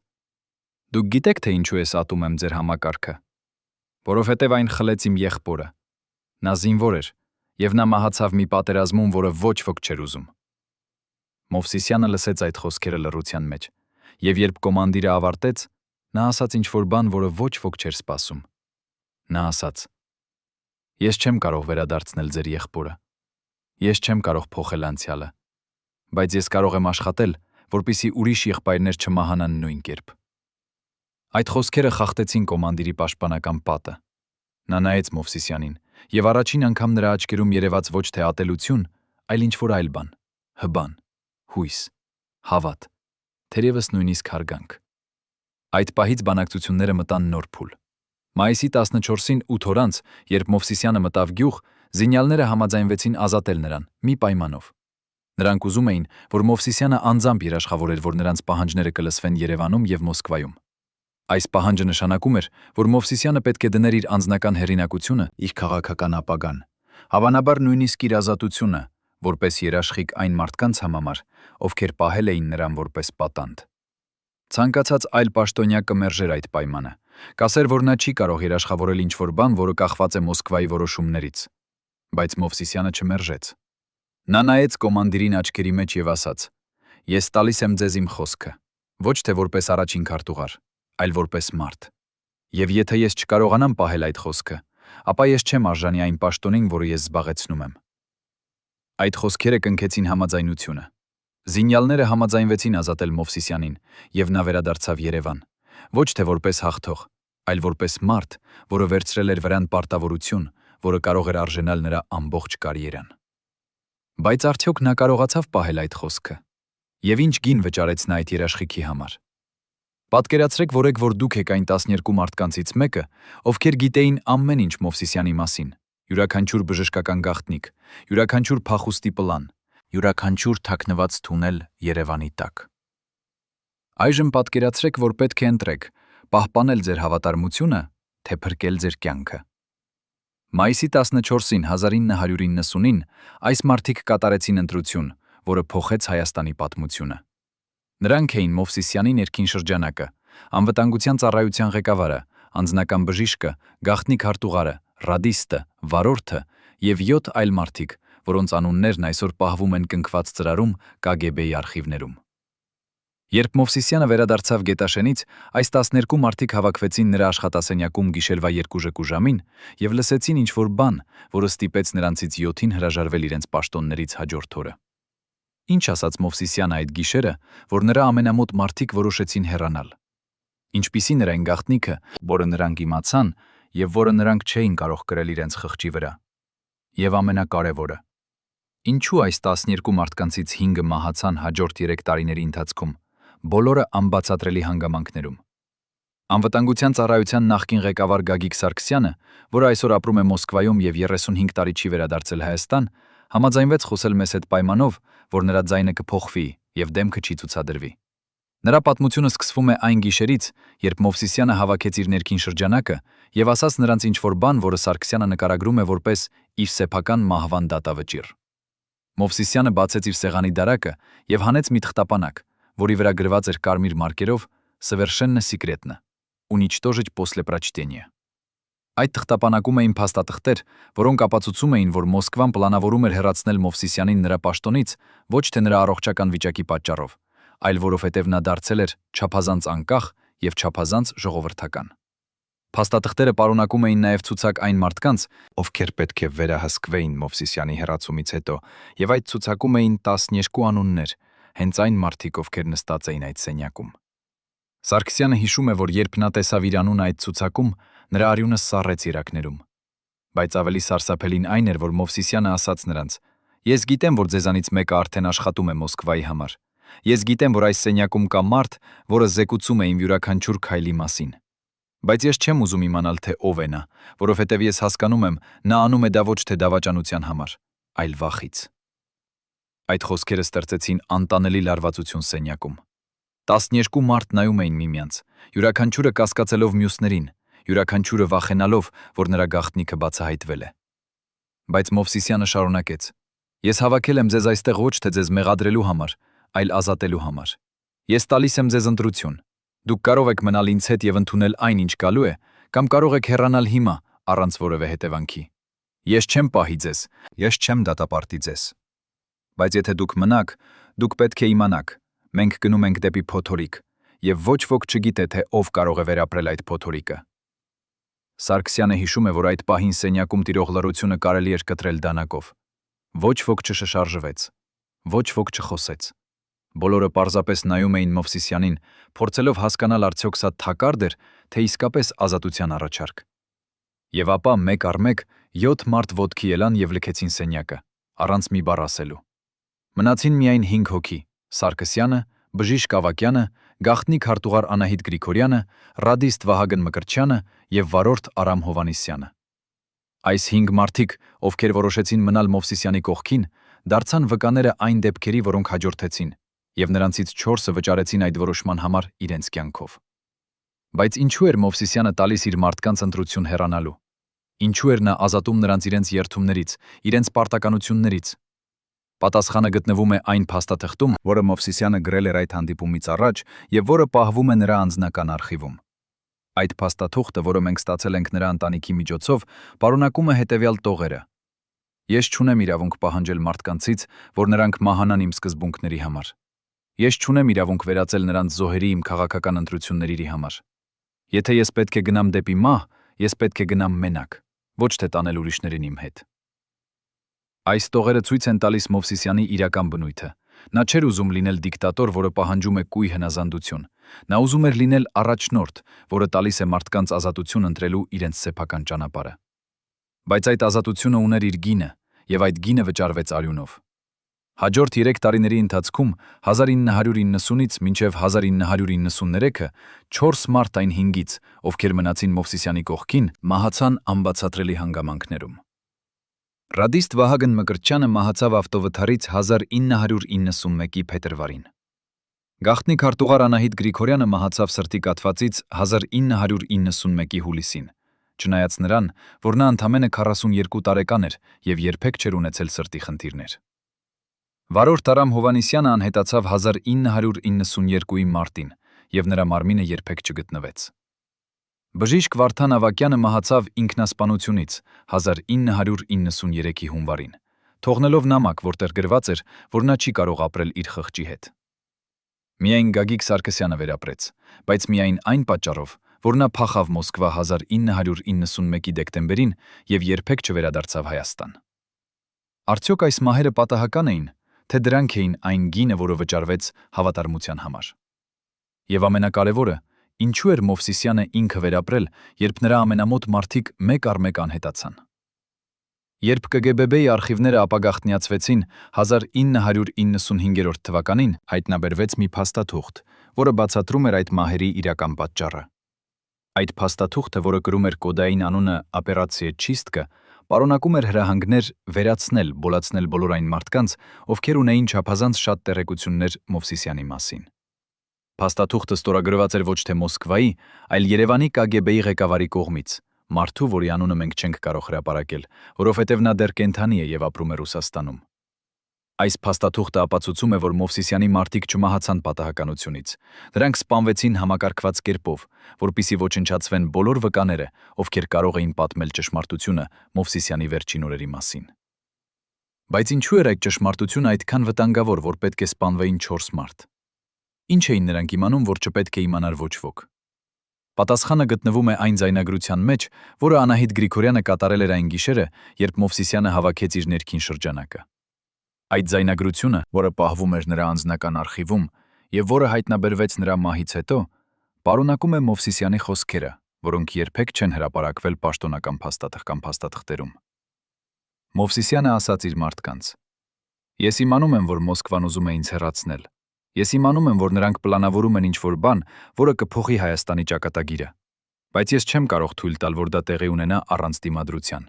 «Դուք գիտեք, թե ինչու ես ատում եմ ձեր համակարգը, որովհետև այն խլեց իմ եղբորը։ Նա զինվոր էր, եւ նա մահացավ մի պատերազմում, որը ոչ ոք չէր ուզում»։ Մովսիսյանը լսեց այդ խոսքերը լռության մեջ, եւ երբ կոմանդիրը ավարտեց, նա ասաց ինչ-որ բան, որը ոչ ոք չէր սպասում։ Նա ասաց. «Ես չեմ կարող վերադարձնել ձեր եղբորը։ Ես չեմ կարող փոխել անցյալը, բայց ես կարող եմ աշխատել, որպեսզի ուրիշ եղբայրներ չմահանան նույն կերպ»։ Այդ խոսքերը խախտեցին կոմանդիրի պաշտպանական պատը։ Նա նայեց Մովսիսյանին, եւ առաջին անգամ նրա աչքերում երևաց ոչ թե ատելություն, այլ ինչ-որ այլ բան, հբան, հույս, հավատ, թերևս նույնիսկ հարգանք։ Այդ պահից բանակցությունները մտան նոր փուլ։ Մայիսի 14-ին 8 օր անց, երբ Մովսիսյանը մտավ գյուղ, զինյալները համաձայնվեցին ազատել նրան մի պայմանով։ Նրանք ուզում էին, որ Մովսիսյանը անձամբ երաշխավորեր, որ նրանց պահանջները կլսվեն Երևանում եւ Մոսկվայում։ Այս պահանջը նշանակում էր, որ Մովսիսյանը պետք է դներ իր անձնական հեղինակությունը, իր քաղաքական ապագան, հավանաբար նույնիսկ իր ազատությունը, որպես երաշխիք այն մարդկանց համամար, ովքեր պահել էին նրան որպես պատանդ։ Ցանկացած այլ պաշտոնյա կմերժեր այդ պայմանը, կասեր, որ նա չի կարող երաշխավորել ինչ-որ բան, որը կախված է Մոսկվայի որոշումներից։ Բայց Մովսիսյանը չմերժեց։ Նա նայեց կոմանդիրին աչքերի մեջ եւ ասաց. «Ես տալիս եմ ձեզ իմ խոսքը, ոչ թե որպես առաջին քարտուղար, այլ որպես մարդ։ Եվ եթե ես չկարողանամ պահել այդ խոսքը, ապա ես չեմ արժանի այն պաշտոնին, որը ես զբաղեցնում եմ»։ Այդ խոսքերը կնքեցին համաձայնությունը։ Զինյալները համաձայնվեցին ազատել Մովսիսյանին, եւ նա վերադարձավ Երևան, ոչ թե որպես հաղթող, այլ որպես մարդ, որը վերցրել էր վրան պարտավորություն, որը կարող էր արժանալ նրա ամբողջ կարիերան։ Բայց արդյոք նա կարողացավ պահել այդ խոսքը։ Եվ ինչ գին վճարեց նա այդ երաշխիքի համար։ Պատկերացրեք, որ դուք եք այն 12 մարդկանցից մեկը, ովքեր գիտեին ամեն ինչ Մովսիսյանի մասին, յուրաքանչյուր բժշկական գաղտնիք, յուրաքանչյուր փախուստի պլան, յուրաքանչյուր թաքնված թունել Երևանի տակ։ Այժմ պատկերացրեք, որ պետք է ընտրեք՝ պահպանել ձեր հավատարմությունը, թե փրկել ձեր կյանքը։ Մայիսի 14-ին 1990-ին այս մարդիկ կատարեցին ընտրություն, որը փոխեց Հայաստանի պատմությունը։ Նրանք էին Մովսիսյանի ներքին շրջանակը, անվտանգության ծառայության ղեկավարը, անձնական բժիշկը, գաղտնի քարտուղարը, ռադիստը, վարորդը եւ 7 այլ մարդիկ, որոնց անուններն այսօր պահվում են կնքված ծրարում KGB-ի արխիվներում։ Երբ Մովսիսյանը վերադարձավ Գետաշենից, այս 12 մարդիկ հավաքվեցին նրա աշխատասենյակում գիշերվա 2 ժամին եւ լսեցին ինչ-որ բան, որը ստիպեց նրանցից 7-ին հրաժարվել իրենց պաշտոններից հաջորդ օրը։ Ինչ ասաց Մովսիսյանը այդ գիշերը, որ նրա ամենամոտ մարդիկ որոշեցին հեռանալ։ Ինչպիսին էր այն գաղտնիքը, որը նրանք իմացան եւ որը նրանք չէին կարող կրել իրենց խղճի վրա։ Եվ ամենակարևորը, ինչու այս 12 մարդկանցից 5-ը մահացան հաջորդ 3 տարիների ընթացքում, բոլորը անբացատրելի հանգամանքներում։ Անվտանգության ծառայության նախկին ղեկավար Գագիկ Սարգսյանը, որը այսօր ապրում է Մոսկվայում եւ 35 տարի չի վերադարձել Հայաստան, համաձայնվեց խոսել մեզ հետ պայմանով, որ նրա ձայնը կփոխվի եւ դեմքը չի ցուցադրվի։ Նրա պատմությունը սկսվում է այն գիշերից, երբ Մովսիսյանը հավաքեց իր ներքին շրջանակը եւ ասաց նրանց ինչ-որ բան, որը Սարգսյանը նկարագրում է որպես իր սեփական մահվան դատավճիռ։ Մովսիսյանը բացեց իր սեղանի դարակը եւ հանեց մի թղթապանակ, որի վրա գրված էր կարմիր մարկերով «Совершенно секретно. Уничтожить после прочтения». Այդ թղթապանակում էին փաստաթղթեր, որոնք ապացուցում էին, որ Մոսկվան պլանավորում էր հեռացնել Մովսիսյանին նրա պաշտոնից ոչ թե նրա առողջական վիճակի պատճառով, այլ որովհետև նա դարձել էր չափազանց անկախ եւ չափազանց ժողովրդական։ Փաստաթղթերը պարունակում էին նաև ցուցակ այն մարդկանց, ովքեր պետք է վերահսկվեին Մովսիսյանի հեռացումից հետո, եւ այդ ցուցակում էին 12 անուններ, հենց այն մարդիկ, ովքեր նստած էին այդ սենյակում։ Սարգսյանը հիշում է, որ երբ նա տեսավ իր անունը այդ ցուցակում, նրա արյունը սառեց երակներում։ Բայց ավելի սարսափելին այն էր, որ Մովսիսյանը ասաց նրանց. «Ես գիտեմ, որ ձեզանից մեկը արդեն աշխատում է Մոսկվայի համար։ Ես գիտեմ, որ այս սենյակում կա մարդ, որը զեկուցում է իմ յուրաքանչյուր քայլի մասին։ Բայց ես չեմ ուզում իմանալ, թե ով է նա, որովհետև ես հասկանում եմ, նա անում է դա ոչ թե դավաճանության համար, այլ վախից»։ Այդ խոսքերը ստեղծեցին անտանելի լարվածություն սենյակում։ 12 մարդ նայում էին միմյանց, յուրաքանչյուրը կասկածելով մյուսներին, յուրաքանչյուրը վախենալով, որ նրա գաղտնիքը բացահայտվել է։ Բայց Մովսիսյանը շարունակեց. «Ես հավաքել եմ ձեզ այստեղ ոչ թե ձեզ մեղադրելու համար, այլ ազատելու համար։ Ես տալիս եմ ձեզ ընտրություն։ Դուք կարող եք մնալ ինձ հետ եւ ընդունել այն, ինչ գալու է, կամ կարող եք հեռանալ հիմա, առանց որևէ հետևանքի։ Ես չեմ պահի ձեզ, ես չեմ դատապարտի ձեզ։ Բայց եթե դուք մնաք, դուք պետք է իմանաք, մենք գնում ենք դեպի փոթորիկ, եւ ոչ ոք չգիտե, թե ով կարող է վերապրել այդ փոթորիկը»։ Սարգսյանը հիշում է, որ այդ պահին սենյակում տիրող լռությունը կարելի էր կտրել դանակով։ Ոչ ոք չշշարժվեց, ոչ ոք չխոսեց։ Բոլորը պարզապես նայում էին Մովսիսյանին, փորձելով հասկանալ արդյոք սա թակարդ էր, թե իսկապես ազատության առաջարկ։ Եվ ապա մեկ առ մեկ 7 մարդ ոտքի ելան եւ լքեցին սենյակը, առանց մի բառ ասելու։ Մնացին միայն 5 հոգի՝ Սարգսյանը, Բժիշկ Ավագյանը, գաղտնիք հարտուղար Անահիտ Գրիգորյանը, ռադիստ Վահագն Մկրտչյանը եւ վարորդ Արամ Հովհաննիսյանը։ Այս 5 մարդիկ, ովքեր որոշեցին մնալ Մովսիսյանի կողքին, դարձան վկաները այն դեպքերի, որոնք հաջորդեցին, եւ նրանցից 4-ը վճարեցին այդ որոշման համար իրենց կյանքով։ Բայց ինչու էր Մովսիսյանը տալիս իր մարդկանց ընտրություն հեռանալու։ Ինչու էր նա ազատում նրանց իրենց երդումներից, իրենց պարտականություններից։ Պատասխանը գտնվում է այն փաստաթղթում, որը Մովսիսյանը գրել էր այդ հանդիպումից առաջ եւ որը պահվում է նրա անձնական արխիվում։ Այդ փաստաթուղթը, որը մենք ստացել ենք նրա ընտանիքի միջոցով, պարունակում է հետևյալ տողերը. «Ես չունեմ իրավունք պահանջել մարդկանցից, որ նրանք մահանան իմ սկզբունքների համար։ Ես չունեմ իրավունք վերածել նրանց զոհերի իմ քաղաքական ընտրությունների համար։ Եթե ես պետք է գնամ դեպի մահ, ես պետք է գնամ մենակ, ոչ թե տանել ուրիշներին իմ հետ»։ Այս տողերը ցույց են տալիս Մովսիսյանի իրական բնույթը։ Նա չէր ուզում լինել դիկտատոր, որը պահանջում է կույ հնազանդություն։ Նա ուզում էր լինել առաջնորդ, որը տալիս է մարդկանց ազատություն ընտրելու իրենց սեփական ճանապարհը։ Բայց այդ ազատությունը ուներ իր գինը, եւ այդ գինը վճարվեց արյունով։ Հաջորդ 3 տարիների ընթացքում 1990-ից մինչև 1993-ը 4 մարդ այն 5-ից, ովքեր մնացին Մովսիսյանի կողքին, մահացան անբացատրելի հանգամանքներում։ Ռադիստ Վահագն Մկրտչյանը մահացավ ավտովթարից 1991-ի փետրվարին։ Գաղտնիք հարտուղար Անահիտ Գրիգորյանը մահացավ սրտի կաթվածից 1991-ի հուլիսին, չնայած նրան, որ նա ընդամենը 42 տարեկան էր եւ երբեք չէր ունեցել սրտի խնդիրներ։ Վարորդ Արամ Հովհաննիսյանը անհետացավ 1992-ի մարտին եւ նրա մարմինը երբեք չգտնվեց։ Բժիշկ Վարդան Ավագյանը մահացավ ինքնասպանությունից 1993-ի հունվարին, թողնելով նամակ, որտեղ գրված էր, որ նա չի կարող ապրել իր խղճի հետ։ Միայն Գագիկ Սարգսյանը վերապրեց, բայց միայն այն պատճառով, որ նա փախավ Մոսկվա 1991-ի դեկտեմբերին եւ երբեք չվերադարձավ Հայաստան։ Արդյոք այս մահերը պատահական էին, թե դրանք էին այն գինը, որը վճարվեց հավատարմության համար։ Եվ ամենակարևորը, ինչու էր Մովսիսյանը ինքը վերապրել, երբ նրա ամենամոտ մարդիկ մեկ առ մեկ անհետացան։ Երբ ԿԳԲ-ի արխիվները ապագաղտնիացվեցին 1995 թվականին, հայտնաբերվեց մի փաստաթուղթ, որը բացատրում էր այդ մահերի իրական պատճառը։ Այդ փաստաթուղթը, որը կրում էր կոդային անունը «Օպերացիա Չիստկա», պարունակում էր հրահանգներ վերացնել բոլոր այն մարդկանց, ովքեր ունեին չափազանց շատ տեղեկություններ Մովսիսյանի մասին։ Փաստաթուղթը ստորագրված էր ոչ թե Մոսկվայի, այլ Երևանի ԿԳԲ-ի ղեկավարի կողմից, մարդու, որի անունը մենք չենք կարող հրապարակել, որովհետև նա դեռ կենդանի է եւ ապրում է Ռուսաստանում։ Այս փաստաթուղթը ապացուցում է, որ Մովսիսյանի մարդիկ չմահացան պատահականությունից։ Դրանք սպանվեցին համակարգված կերպով, որպիսի ոչնչացվեն բոլոր վկաները, ովքեր կարող էին պատմել ճշմարտությունը Մովսիսյանի վերջին օրերի մասին։ Բայց ինչու էր այդ ճշմարտությունը այդքան վտանգավոր, որ պետք է սպանվեին 4 մարդ։ Ինչ էին նրանք իմանում, որ չպետք է իմանար ոչ ոք։ Պատասխանը գտնվում է այն ձայնագրության մեջ, որը Անահիտ Գրիգորյանը կատարել էր այն գիշերը, երբ Մովսիսյանը հավաքեց իր ներքին շրջանակը։ Այդ ձայնագրությունը, որը պահվում էր նրա անձնական արխիվում եւ որը հայտնաբերվեց նրա մահից հետո, պարունակում է Մովսիսյանի խոսքերը, որոնք երբեք չեն հրապարակվել պաշտոնական փաստաթղթերում։ Մովսիսյանը ասաց իր մարդկանց. «Ես իմանում եմ, որ Մոսկվան ուզում է ինձ հեռացնել։ Ես իմանում եմ, որ նրանք պլանավորում են ինչ-որ բան, որը կփոխի Հայաստանի ճակատագիրը։ Բայց ես չեմ կարող թույլ տալ, որ դա տեղի ունենա առանց դիմադրության։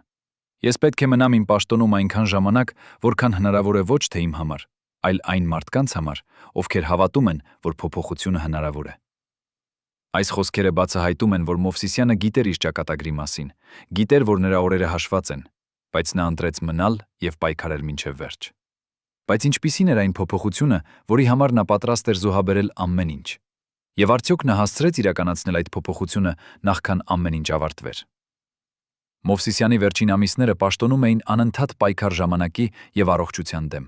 Ես պետք է մնամ իմ պաշտոնում այնքան ժամանակ, որքան հնարավոր է ոչ թե իմ համար, այլ այն մարդկանց համար, ովքեր հավատում են, որ փոփոխությունը հնարավոր է»։ Այս խոսքերը բացահայտում են, որ Մովսիսյանը գիտեր իր ճակատագրի մասին, գիտեր, որ նրա օրերը հաշված են, բայց նա ընտրեց մնալ եւ պայքարել մինչեւ վերջ։ Բայց ինչպիսին էր այն փոփոխությունը, որի համար նա պատրաստ էր զոհաբերել ամեն ինչ։ Եվ արդյոք նա հասցրեց իրականացնել այդ փոփոխությունը նախքան ամեն ինչ ավարտվեր։ Մովսիսյանի վերջին ամիսները պաշտոնում էին անընդհատ պայքար ժամանակի եւ առողջության դեմ։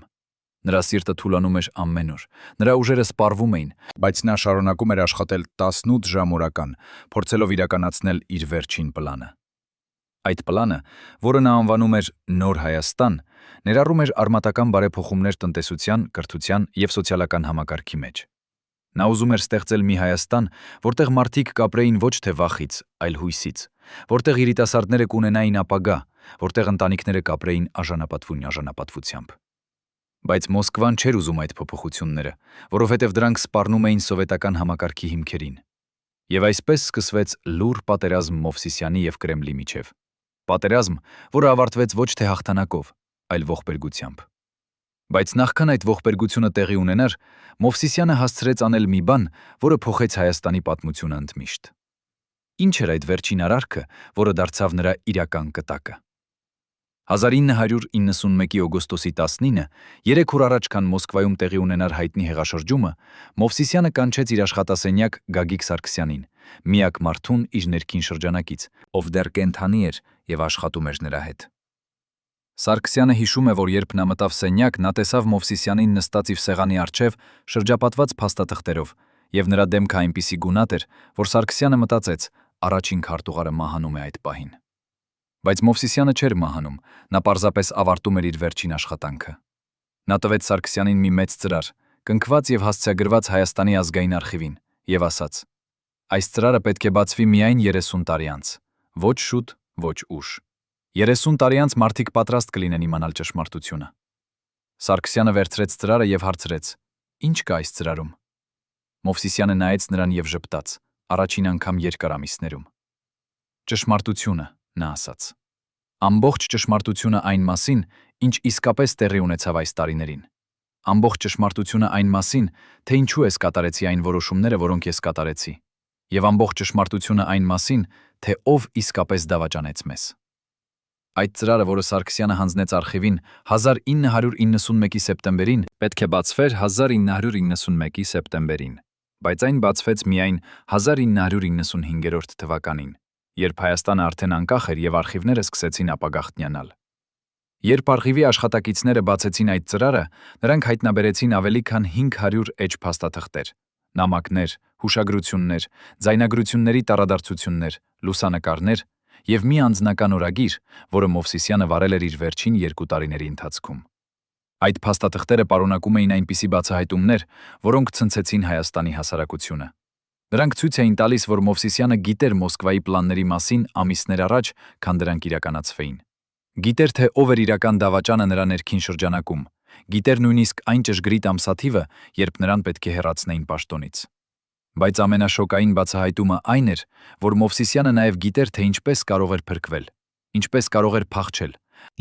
Նրա սիրտը թուլանում էր ամեն օր, նրա ուժերը սպառվում էին, բայց նա շարունակում էր աշխատել 18 ժամ օրական, փորձելով իրականացնել իր վերջին պլանը։ Այդ պլանը, որը նա անվանում էր «Նոր Հայաստան», ներառում էր արմատական բարեփոխումներ տնտեսության, կրթության եւ սոցիալական համակարգի մեջ։ Նա ուզում էր ստեղծել մի Հայաստան, որտեղ մարդիկ կապրեին ոչ թե վախից, այլ հույսից, որտեղ երիտասարդները կունենային ապագա, որտեղ ընտանիքները կապրեին արժանապատվությամբ։ Բայց Մոսկվան չէր ուզում այդ փոփոխությունները, որովհետև դրանք սպառնում էին սովետական համակարգի հիմքերին։ Եվ այսպես սկսվեց լուռ պատերազմ Մովսիսյանի եւ Կրեմլի միջև։ Պատերազմ, որը ավարտվեց ոչ թե հաղթանակով, այլ ողբերգությամբ։ Բայց նախքան այդ ողբերգությունը տեղի ունենար, Մովսիսյանը հասցրեց անել մի բան, որը փոխեց Հայաստանի պատմությունը ընդմիշտ։ Ինչ էր այդ վերջին արարքը, որը դարձավ նրա իրական կտակը։ 1991-ի օգոստոսի 19-ը, 3 օր առաջ, քան Մոսկվայում տեղի ունենար հայտնի հեղաշրջումը, Մովսիսյանը կանչեց իր աշխատասենյակ Գագիկ Սարգսյանին, միակ մարդուն իր ներքին շրջանակից, ով դեռ կենդանի էր եւ աշխատում էր նրա հետ։ Սարգսյանը հիշում է, որ երբ նա մտավ սենյակ, նա տեսավ Մովսիսյանին նստած իր սեղանի առջև, շրջապատված փաստաթղթերով, եւ նրա դեմքը այնպիսի գունատ էր, որ Սարգսյանը մտածեց, առաջին քարտուղարը մահանում է այդ պահին։ Բայց Մովսիսյանը չէր մահանում, նա պարզապես ավարտում էր իր վերջին աշխատանքը։ Նա տվեց Սարգսյանին մի մեծ ծրար, կնքված եւ հասցեագրված Հայաստանի ազգային արխիվին, եւ ասաց. «Այս ծրարը պետք է բացվի միայն 30 տարի անց, ոչ շուտ, ոչ ուշ։ 30 տարի անց մարդիկ պատրաստ կլինեն իմանալ ճշմարտությունը»։ Սարգսյանը վերցրեց ծրարը եւ հարցրեց. «Ինչ կա այս ծրարում»։ Մովսիսյանը նայեց նրան եւ ժպտաց, առաջին անգամ երկար ամիսներում։ «Ճշմարտությունը», նա ասաց։ «Ամբողջ ճշմարտությունը այն մասին, ինչ իսկապես տեղի ունեցավ այս տարիներին։ Ամբողջ ճշմարտությունը այն մասին, թե ինչու ես կատարեցի այն որոշումները, որոնք ես կատարեցի։ Եվ ամբողջ ճշմարտությունը այն մասին, թե ով իսկապես դավաճանեց մեզ»։ Այդ ծրարը, որը Սարգսյանը հանձնեց արխիվին 1991-ի սեպտեմբերին, պետք է բացվեր 1991-ի սեպտեմբերին, բայց այն բացվեց միայն 1995 թվականին, երբ Հայաստանը արդեն անկախ էր եւ արխիվները սկսեցին ապագաղտնյանալ։ Երբ արխիվի աշխատակիցները բացեցին այդ ծրարը, նրանք հայտնաբերեցին ավելի քան 500 էջ փաստաթղթեր, նամակներ, հուշագրություններ, ձայնագրությունների տառադարձություններ, լուսանկարներ եւ մի անձնական օրագիր, որը Մովսիսյանը վարել էր իր վերջին 2 տարիների ընթացքում։ Այդ փաստաթղթերը պարունակում էին այնպիսի բացահայտումներ, որոնք ցնցեցին Հայաստանի հասարակությունը։ Դրանք ցույց էին տալիս, որ Մովսիսյանը գիտեր Մոսկվայի պլանների մասին ամիսներ առաջ, քան դրանք իրականացվեին։ Գիտեր, թե ով էր իրական դավաճանը նրա ներքին շրջանակում, գիտեր նույնիսկ այն ճշգրիտ ամսաթիվը, երբ նրան պետք է հեռացնեին պաշտոնից։ Բայց ամենաշոկային բացահայտումը այն էր, որ Մովսիսյանը նաև գիտեր, թե ինչպես կարող էր փրկվել, ինչպես կարող էր փախչել,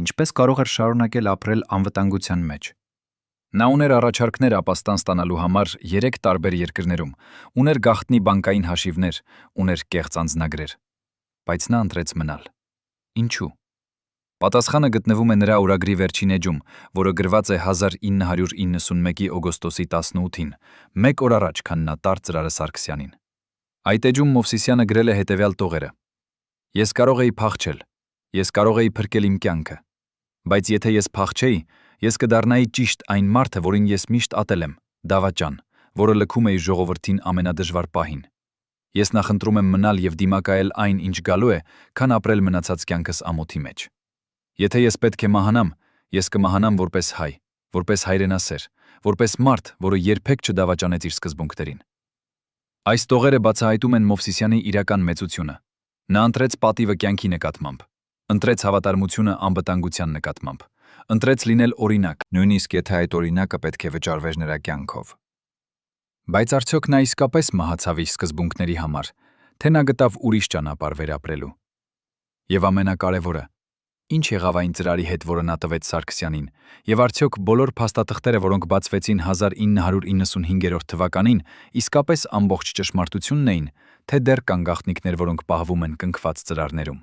ինչպես կարող էր շարունակել ապրել անվտանգության մեջ։ Նա ուներ առաջարկներ ապաստան ստանալու համար 3 տարբեր երկրներում, ուներ գաղտնի բանկային հաշիվներ, ուներ կեղծ անձնագրեր։ Բայց նա ընտրեց մնալ։ Ինչու՞։ Պատասխանը գտնվում է նրա օրագրի վերջին էջում, որը գրված է 1991-ի օգոստոսի 18-ին, 1 օր առաջ, քան նա տար ծրարը Սարգսյանին։ Այդ էջում Մովսիսյանը գրել է հետևյալ տողերը. «Ես կարող էի փախչել, ես կարող էի փրկել իմ կյանքը, բայց եթե ես փախչեի, ես կդառնայի ճիշտ այն մարդը, որին ես միշտ ատել եմ, դավաճան, որը լքում է իր ժողովրդին ամենադժվար պահին։ Ես նախընտրում եմ մնալ եւ դիմակայել այն, ինչ գալու է, քան ապրել մնացած կյանքս ամոթի մեջ։ Եթե ես պետք է մահանամ, ես կմահանամ որպես հայ, որպես հայրենասեր, որպես մարդ, որը երբեք չդավաճանեց իր սկզբունքներին»։ Այս տողերը բացահայտում են Մովսիսյանի իրական մեծությունը։ Նա ընտրեց պատիվը կյանքի նկատմամբ, ընտրեց հավատարմությունը անվտանգության նկատմամբ, ընտրեց լինել օրինակ, նույնիսկ եթե այդ օրինակը պետք է վճարվեր նրա կյանքով։ Բայց արդյոք նա իսկապես մահացավ իր սկզբունքների համար, թե նա գտավ ուրիշ ճանապարհ վերապրելու։ Եվ ամենակարևորը, ինչ եղավ այն ծրարի հետ, որը նա տվեց Սարգսյանին, եւ արդյոք բոլոր փաստաթղթերը, որոնք բացվեցին 1995 թվականին, իսկապես ամբողջ ճշմարտությունն էին, թե դեռ կան գաղտնիքներ, որոնք պահվում են կնքված ծրարներում։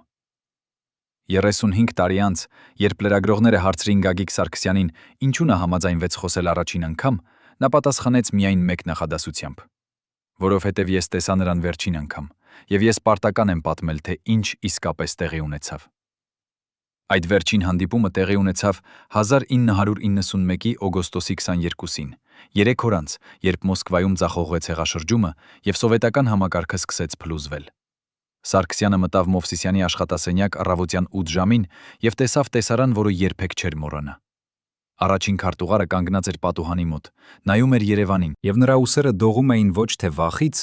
35 տարի անց, երբ լրագրողները հարցրին Գագիկ Սարգսյանին, ինչու նա համաձայնվեց խոսել առաջին անգամ, նա պատասխանեց միայն մեկ նախադասությամբ. «Որովհետև ես տեսա նրան վերջին անգամ, եւ ես պարտական եմ պատմել, թե ինչ իսկապես տեղի ունեցավ»։ Այդ վերջին հանդիպումը տեղի ունեցավ 1991-ի օգոստոսի 22-ին, 3 օր անց, երբ Մոսկվայում ձախողվեց հեղաշրջումը եւ սովետական համակարգը սկսեց փլուզվել։ Սարգսյանը մտավ Մովսիսյանի աշխատասենյակ առավոտյան 8 ժամին եւ տեսավ տեսարան, որը երբեք չէր մոռանա։ Առաջին քարտուղարը կանգնած էր պատուհանի մոտ, նայում էր Երևանին, եւ նրա ուսերը դողում էին ոչ թե վախից,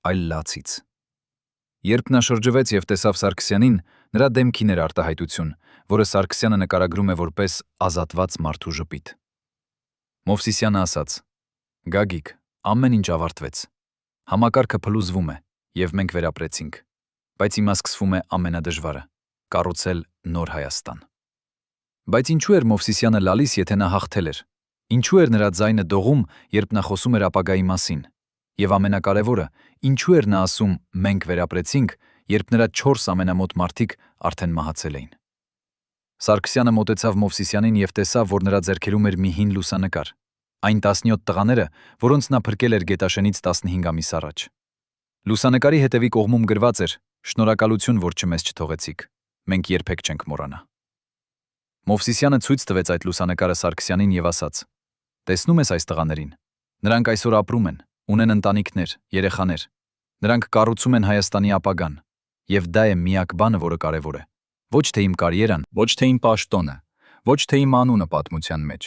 այլ լացից։ Երբ նա շրջվեց եւ տեսավ Սարգսյանին, նրա դեմքին էր արտահայտություն, որը Սարգսյանը նկարագրում է որպես ազատված մարդու ժպիտ։ Մովսիսյանը ասաց. «Գագիկ, ամեն ինչ ավարտվեց։ Համակարգը փլուզվում է, եւ մենք վերապրեցինք։ Բայց հիմա սկսվում է ամենադժվարը՝ կառուցել նոր Հայաստան»։ Բայց ինչու էր Մովսիսյանը լալիս, եթե նա հաղթել էր։ Ինչու էր նրա ձայնը դողում, երբ նա խոսում էր ապագայի մասին։ Եվ ամենակարևորը, ինչու էր նա ասում «մենք վերապրեցինք», երբ նրա 4 ամենամոտ մարդիկ արդեն մահացել էին։ Սարգսյանը մոտեցավ Մովսիսյանին եւ տեսավ, որ նրա ձեռքերում էր մի հին լուսանկար, այն 17 տղաները, որոնց նա փրկել էր Գետաշենից 15 ամիս առաջ։ Լուսանկարի հետևի կողմում գրված էր. «Շնորհակալություն, որ չմեզ չթողեցիք, մենք երբեք չենք մոռանա»։ Մովսիսյանը ցույց տվեց այդ լուսանկարը Սարգսյանին եւ ասաց. «Տեսնում ես այս տղաներին։ Նրանք այսօր ապրում են, ունեն ընտանիքներ, երեխաներ։ Նրանք կառուցում են Հայաստանի ապագան։ Եվ դա է միակ բանը, որը կարևոր է։ Ոչ թե իմ կարիերան, ոչ թե իմ պաշտոնը, ոչ թե իմ անունը պատմության մեջ։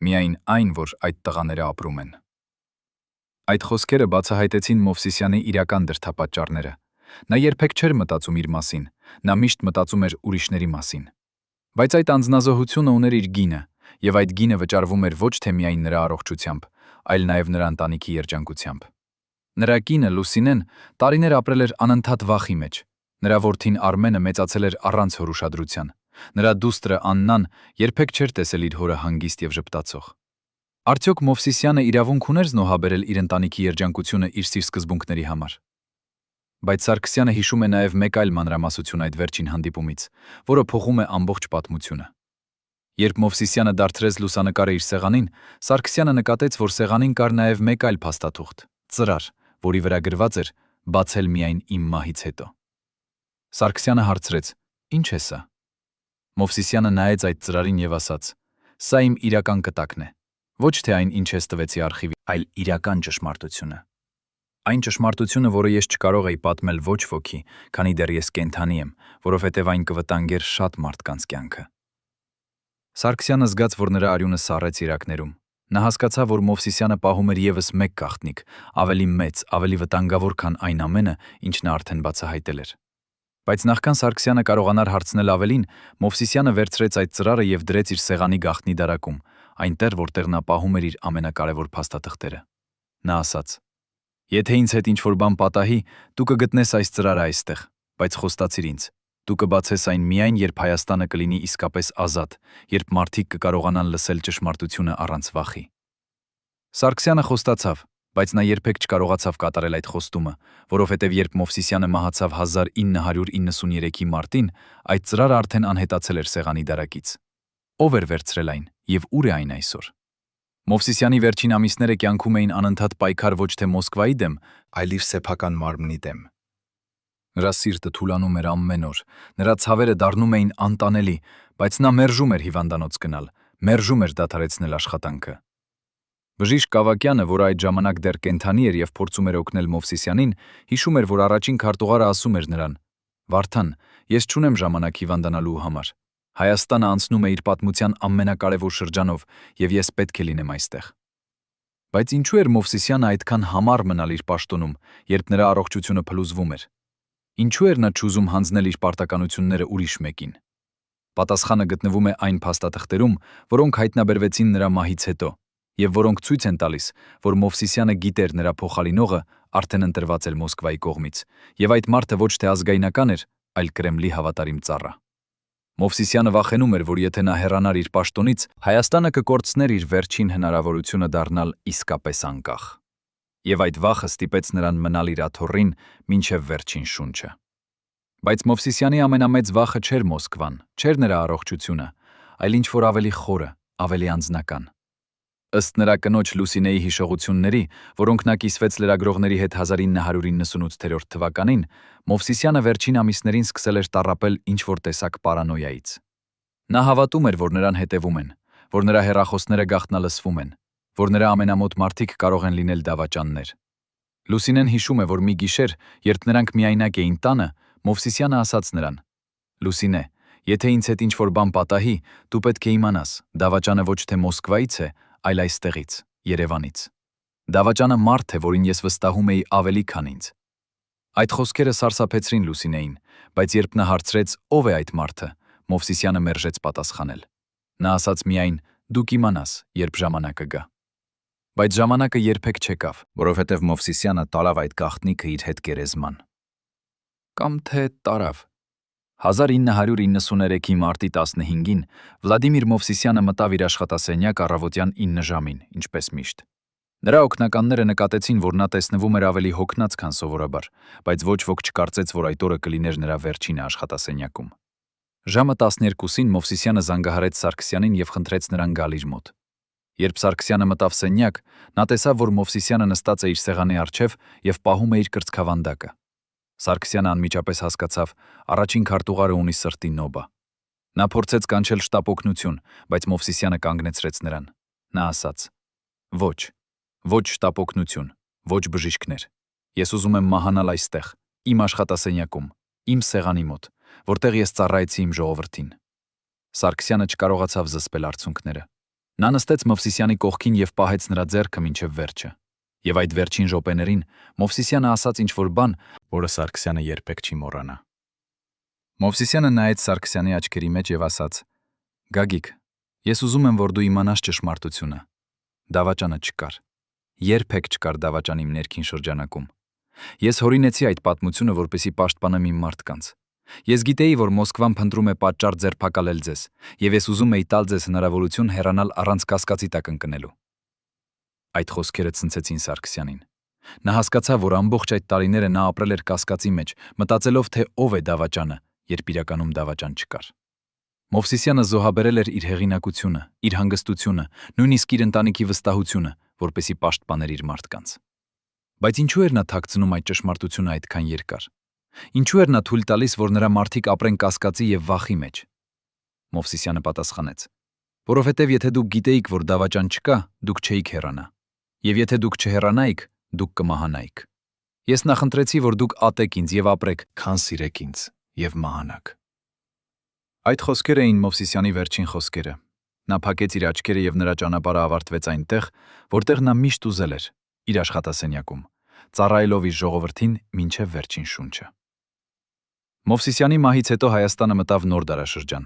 Միայն այն, որ այդ տղաները ապրում են»։ Այդ խոսքերը բացահայտեցին Մովսիսյանի իրական դրդապատճառները։ Նա երբեք չէր մտածում իր մասին, նա միշտ մտածում էր ուրիշների մասին։ Բայց այդ անձնազոհությունը ուներ իր գինը, եւ այդ գինը վճարվում էր ոչ թե միայն նրա առողջությամբ, այլ նաեւ նրա ընտանիքի երջանկությամբ։ Նրա կինը Լուսինեն տարիներ ապրել էր անընդհատ վախի մեջ։ Նրա որդին Արմենը մեծացել էր առանց հոր ուշադրության։ Նրա դուստրը Աննան երբեք չէր տեսել իր հորը հանգիստ եւ ժպտացող։ Արդյոք Մովսիսյանը իրավունք ուներ զնոհաբերել իր ընտանիքի երջանկությունը իր սիր սկզբունքների համար։ Բայց Սարգսյանը հիշում է նաեւ մեկ այլ մանրամասություն այդ վերջին հանդիպումից, որը փոխում է ամբողջ պատմությունը։ Երբ Մովսիսյանը դարձրեց լուսանկարը իր սեղանին, Սարգսյանը նկատեց, որ սեղանին կար նաեւ մեկ այլ փաստաթուղթ, ծրար, որի վրա գրված էր «Բացել միայն իմ մահից հետո»։ Սարգսյանը հարցրեց. «Ինչ է սա»։ Մովսիսյանը նայեց այդ ծրարին եւ ասաց. «Սա իմ իրական կտակն է, ոչ թե այն, ինչ ես տվեցի արխիվի, այլ իրական ճշմարտությունը»։ Այն ճշմարտությունը, որը ես չկարող էի պատմել ոչ ոքի, քանի դեռ ես կենդանի եմ, որովհետև այն կվտանգեր շատ մարդկանց կյանքը։ Սարգսյանը զգաց, որ նրա արյունը սառեց իրակներում։ Նա հասկացավ, որ Մովսիսյանը պահում էր ևս մեկ գաղտնիք, ավելի մեծ, ավելի վտանգավոր, քան այն ամենը, ինչ նա արդեն բացահայտել էր։ Բայց նախքան Սարգսյանը կարողանար հարցնել ավելին, Մովսիսյանը վերցրեց այդ ծրարը եւ դրեց իր սեղանի գաղտնի դարակում, այնտեղ, որտեղ նա պահում էր իր ամենակարևոր փաստաթղթերը։ Նա ասաց. «Եթե ինձ հետ ինչ-որ բան պատահի, դու կգտնես այս ծրարը այստեղ, բայց խոստացիր ինձ, դու կբացես այն միայն, երբ Հայաստանը կլինի իսկապես ազատ, երբ մարդիկ կկարողանան լսել ճշմարտությունը առանց վախի»։ Սարգսյանը խոստացավ, բայց նա երբեք չկարողացավ կատարել այդ խոստումը, որովհետև երբ Մովսիսյանը մահացավ 1993-ի մարտին, այդ ծրարը արդեն անհետացել էր սեղանի դարակից։ Ո՞վ էր վերցրել այն եւ ուր է այն այսօր։ Մովսիսյանի վերջին ամիսները կյանքում էին անընդհատ պայքար ոչ թե Մոսկվայի դեմ, այլ իր սեփական մարմնի դեմ։ Նրա սիրտը թուլանում էր ամեն օր, նրա ցավերը դառնում էին անտանելի, բայց նա մերժում էր հիվանդանոց գնալ, մերժում էր դադարեցնել աշխատանքը։ Բժիշկ Կավակյանը, որը այդ ժամանակ դեռ կենդանի էր եւ փորձում էր օգնել Մովսիսյանին, հիշում էր, որ առաջին քարտուղարը ասում էր նրան. «Վարդան, ես չունեմ ժամանակ հիվանդանալու համար։ Հայաստանը անցնում է իր պատմության ամենակարևոր շրջանով եւ ես պետք է լինեմ այստեղ»։ Բայց ինչու էր Մովսիսյանը այդքան համառ մնալ իր պաշտոնում, երբ նրա առողջությունը փլուզվում էր։ Ինչու էր նա չուզում հանձնել իր պարտականությունները ուրիշ մեկին։ Պատասխանը գտնվում է այն փաստաթղթերում, որոնք հայտնաբերվեցին նրա մահից հետո, եւ որոնք ցույց են տալիս, որ Մովսիսյանը գիտեր նրա փոխարինողը արդեն ընտրված էր Մոսկվայի կողմից, եւ այդ մարդը ոչ թե ազգայնական էր, այլ Կրեմլի հավատարիմ ծառա։ Մովսիսյանը վախենում էր, որ եթե նա հեռանար իր պաշտոնից, Հայաստանը կկորցներ իր վերջին հնարավորությունը դառնալ իսկապես անկախ։ Եվ այդ վախը ստիպեց նրան մնալ իր աթոռին մինչև վերջին շունչը։ Բայց Մովսիսյանի ամենամեծ վախը չէր Մոսկվան, չէր նրա առողջությունը, այլ ինչ-որ ավելի խորը, ավելի անձնական։ Ըստ նրա կնոջ Լուսինեի հիշողությունների, որոնք նա կիսվեց լրագրողների հետ 1998 թվականին, Մովսիսյանը վերջին ամիսներին սկսել էր տառապել ինչ-որ տեսակ պարանոյայից։ Նա հավատում էր, որ նրան հետևում են, որ նրա հեռախոսները գաղտնալսվում են, որ նրա ամենամոտ մարդիկ կարող են լինել դավաճաններ։ Լուսինեն հիշում է, որ մի գիշեր, երբ նրանք միայնակ էին տանը, Մովսիսյանը ասաց նրան. «Լուսինե, եթե ինձ հետ ինչ-որ բան պատահի, դու պետք է իմանաս, դավաճանը ոչ թե Մոսկվայից է, այլ այստեղից, Երևանից։ Դավաճանը մարդ է, որին ես վստահում էի ավելի, քան ինձ»։ Այդ խոսքերը սարսափեցրին Լուսինեին, բայց երբ նա հարցրեց ով է այդ մարդը, Մովսիսյանը մերժեց պատասխանել։ Նա ասաց միայն. «Դու կիմանաս, երբ ժամանակը գա»։ Բայց ժամանակը երբեք չեկավ, որովհետև Մովսիսյանը տարավ այդ գաղտնիքը իր հետ գերեզման։ Կամ թե տարավ։ 1993-ի մարտի 15-ին Վլադիմիր Մովսիսյանը մտավ իր աշխատասենյակ առավոտյան 9 ժամին, ինչպես միշտ։ Նրա օգնականները նկատեցին, որ նա տեսնվում էր ավելի հոգնած, քան սովորաբար, բայց ոչ ոք չկարծեց, որ այդ օրը կլիներ նրա վերջինը աշխատասենյակում։ Ժամը 12-ին Մովսիսյանը զանգահարեց Սարգսյանին եւ խնդրեց նրան գալ իր մոտ։ Երբ Սարգսյանը մտավ սենյակ, նա տեսավ, որ Մովսիսյանը նստած է իր սեղանի առջև եւ պահում է իր կրծքավանդակը։ Սարգսյանը անմիջապես հասկացավ, առաջին քարտուղարը ունի սրտի նոբա։ Նա փորձեց կանչել շտապօգնություն, բայց Մովսիսյանը կանգնեցրեց նրան։ Նա ասաց. «Ոչ, ոչ շտապօգնություն, ոչ բժիշկներ։ Ես ուզում եմ մահանալ այստեղ, իմ աշխատասենյակում, իմ սեղանի մոտ, որտեղ ես ծառայեցի իմ ժողովրդին»։ Սարգսյանը չկարողացավ զսպել արցունքները։ Նա նստեց Մովսիսյանի կողքին եւ պահեց նրա ձեռքը մինչև վերջը։ Եվ այդ վերջին րոպեներին Մովսիսյանը ասաց ինչ-որ բան, որը Սարգսյանը երբեք չի մոռանա։ Մովսիսյանը նայեց Սարգսյանի աչքերի մեջ եւ ասաց. «Գագիկ, ես ուզում եմ, որ դու իմանաս ճշմարտությունը։ Դավաճանը չկար։ Երբեք չկար դավաճան իմ ներքին շրջանակում։ Ես հորինեցի այդ պատմությունը, որպեսզի պաշտպանեմ իմ մարդկանց։ Ես գիտեի, որ Մոսկվան փնտրում է պատճառ ձերբակալել ձեզ, եւ ես ուզում էի տալ ձեզ հնարավորություն հեռանալ առանց կասկածի տակ ընկնելու»։ Այդ խոսքերը ցնցեցին Սարգսյանին։ Նա հասկացավ, որ ամբողջ այդ տարիները նա ապրել էր կասկածի մեջ, մտածելով, թե ով է դավաճանը, երբ իրականում դավաճան չկար։ Մովսիսյանը զոհաբերել էր իր հեղինակությունը, իր հանգստությունը, նույնիսկ իր ընտանիքի վստահությունը, որպեսզի պաշտպաներ իր մարդկանց։ Բայց ինչու էր նա թաքցնում այդ ճշմարտությունը այդքան երկար։ Ինչու էր նա թույլ տալիս, որ նրա մարդիկ ապրեն կասկածի եւ վախի մեջ։ Մովսիսյանը պատասխանեց. «Որովհետև եթե դուք գիտեիք, որ դավաճան չկա, դուք չէիք հեռանա։ Եվ եթե դուք չհեռանայիք, դուք կմահանայիք»։ Ես նախընտրեցի, որ դուք ատեք ինձ եւ ապրեք, քան սիրեք ինձ եւ մահանաք։ Այդ խոսքերը էին Մովսիսյանի վերջին խոսքերը։ Նա փակեց իր աչքերը եւ նրա ճանապարհը ավարտվեց այնտեղ, որտեղ նա միշտ ուզել էր, իր աշխատասենյակում, ծառայելով իր ժողովրդին մինչև վերջին շունչը։ Մովսիսյանի մահից հետո Հայաստանը մտավ նոր դարաշրջան։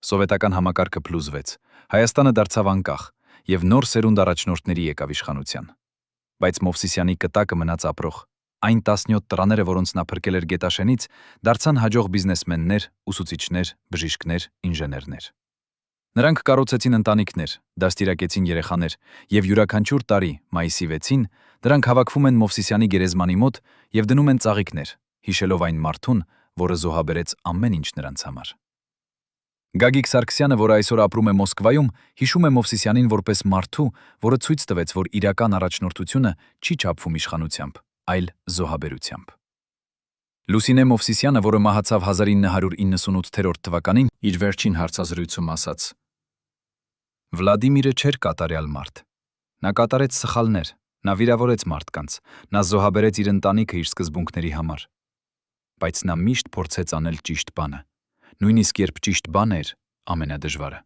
Սովետական համակարգը փլուզվեց, Հայաստանը դարձավ անկախ եւ նոր սերունդ առաջնորդների եկավ իշխանության։ Բայց Մովսիսյանի կտակը մնաց ապրող։ Այն 17 տղաները, որոնց նա փրկել էր Գետաշենից, դարձան հաջող բիզնեսմեններ, ուսուցիչներ, բժիշկներ, ինժեներներ։ Նրանք կառուցեցին ընտանիքներ, դաստիարակեցին երեխաներ, եւ յուրաքանչյուր տարի, մայիսի 6-ին, դրանք հավաքվում են Մովսիսյանի գերեզմանի մոտ եւ դնում են ծաղիկներ, հիշելով այն մարդուն, որը զոհաբերեց ամեն ինչ նրանց համար։ Գագիկ Սարգսյանը, որը այսօր ապրում է Մոսկվայում, հիշում է Մովսիսյանին որպես մարդու, որը ցույց տվեց, որ իրական առաջնորդությունը չի չափվում իշխանությամբ, այլ զոհաբերությամբ։ Լուսինե Մովսիսյանը, որը մահացավ 1998 թվականին, իր վերջին հարցազրույցում ասաց. Վլադիմիրը չէր կատարյալ մարդ։ Նա կատարեց սխալներ, նա վիրավորեց մարդկանց, նա զոհաբերեց իր ընտանիքը իր սկզբունքների համար։ Բայց նա միշտ փորձեց անել ճիշտ բանը, նույնիսկ երբ ճիշտ բանը էր ամենադժվարը։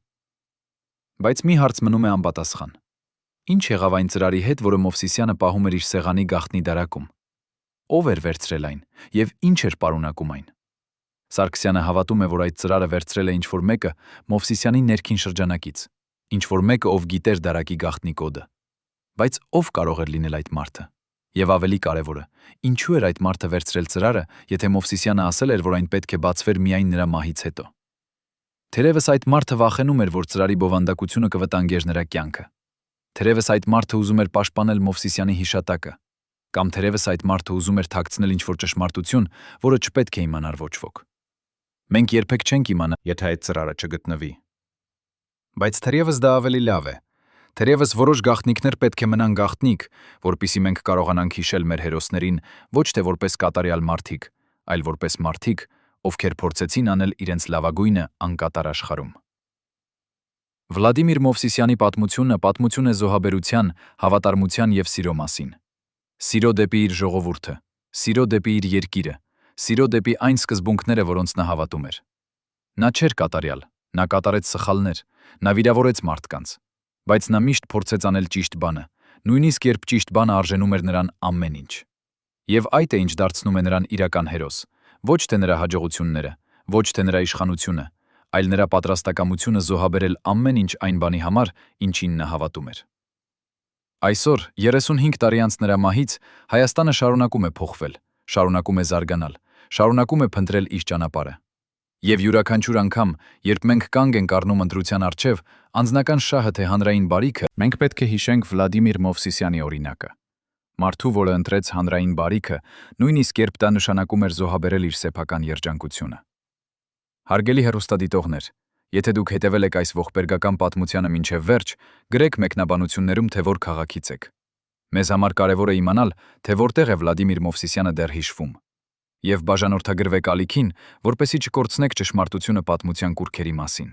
Բայց մի հարց մնում է անպատասխան. Ինչ եղավ այն ծրարի հետ, որը Մովսիսյանը պահում էր իր սեղանի գաղտնի դարակում։ Ով էր վերցրել այն եւ ինչ էր պարունակում այն։ Սարգսյանը հավատում է, որ այդ ծրարը վերցրել է ինչ-որ մեկը Մովսիսյանի ներքին շրջանակից, ինչ-որ մեկը, ով գիտեր դարակի գաղտնի կոդը։ Բայց ով կարող էր լինել այդ մարդը։ Եվ ավելի կարևորը, ինչու էր այդ մարդը վերցրել ծրարը, եթե Մովսիսյանը ասել էր, որ այն պետք է բացվեր միայն նրա մահից հետո։ Թերևս այդ մարդը վախենում էր, որ ծրարի բովանդակությունը կվտանգեր նրա կյանքը։ Թերևս այդ մարդը ուզում էր պաշտպանել Մովսիսյանի հիշատակը, կամ թերևս այդ մարդը ուզում էր թաքցնել ինչ-որ ճշմարտություն, որը չպետք է իմանար ոչ ոք։ Մենք երբեք չենք իմանա, եթե այդ ծրարը չգտնվի։ Բայց թերևս դա ավելի լավ է։ Թերևս որոշ գաղտնիքներ պետք է մնան գաղտնիք, որpիսի մենք կարողանանք հիշել մեր հերոսներին ոչ թե որպես կատարյալ մարդիկ, այլ որպես մարդիկ, ովքեր փորձեցին անել իրենց լավագույնը անկատար աշխարհում։ Վլադիմիր Մովսիսյանի պատմությունը պատմություն է զոհաբերության, հավատարմության եւ սիրո մասին։ Սիրո դեպի իր ժողովուրդը, սիրո դեպի իր երկիրը, սիրո դեպի այն սկզբունքները, որոնց նա հավատում էր։ Նա չէր կատարյալ, նա կատարեց սխալներ, նա վիրավորեց մարդկանց, բայց նա միշտ փորձեց անել ճիշտ բանը, նույնիսկ երբ ճիշտ բանը արժենում էր նրան ամեն ինչ։ Եվ այդ է ինչ դարձնում է նրան իրական հերոս, ոչ թե նրա հաջողությունները, ոչ թե նրա իշխանությունը, այլ նրա պատրաստակամությունը զոհաբերել ամեն ինչ այն բանի համար, ինչին նա հավատում էր։ Այսօր, 35 տարի անց նրա մահից, Հայաստանը շարունակում է փոխվել, շարունակում է զարգանալ, շարունակում է փնտրել իր ճանապարհը։ Եվ յուրաքանչյուր անգամ, երբ մենք կանգ ենք առնում ընտրության առջև, անձնական շահը թե հանրային բարիքը, մենք պետք է հիշենք Վլադիմիր Մովսիսյանի օրինակը։ Մարդու, որը ընտրեց հանրային բարիքը, նույնիսկ երբ դա նշանակում էր զոհաբերել իր սեփական երջանկությունը։ Հարգելի հեռուստադիտողներ, եթե դուք հետևել եք այս ողբերգական պատմությանը մինչև վերջ, գրեք մեկնաբանություններում, թե որ քաղաքից եք։ Մեզ համար կարևոր է իմանալ, թե որտեղ է Վլադիմիր Մովսիսյանը դեռ հիշվում։ Եվ բաժանորդագրվեք ալիքին, որպեսզի չկորցնեք ճշմարտությունը պատմության կուռքերի մասին։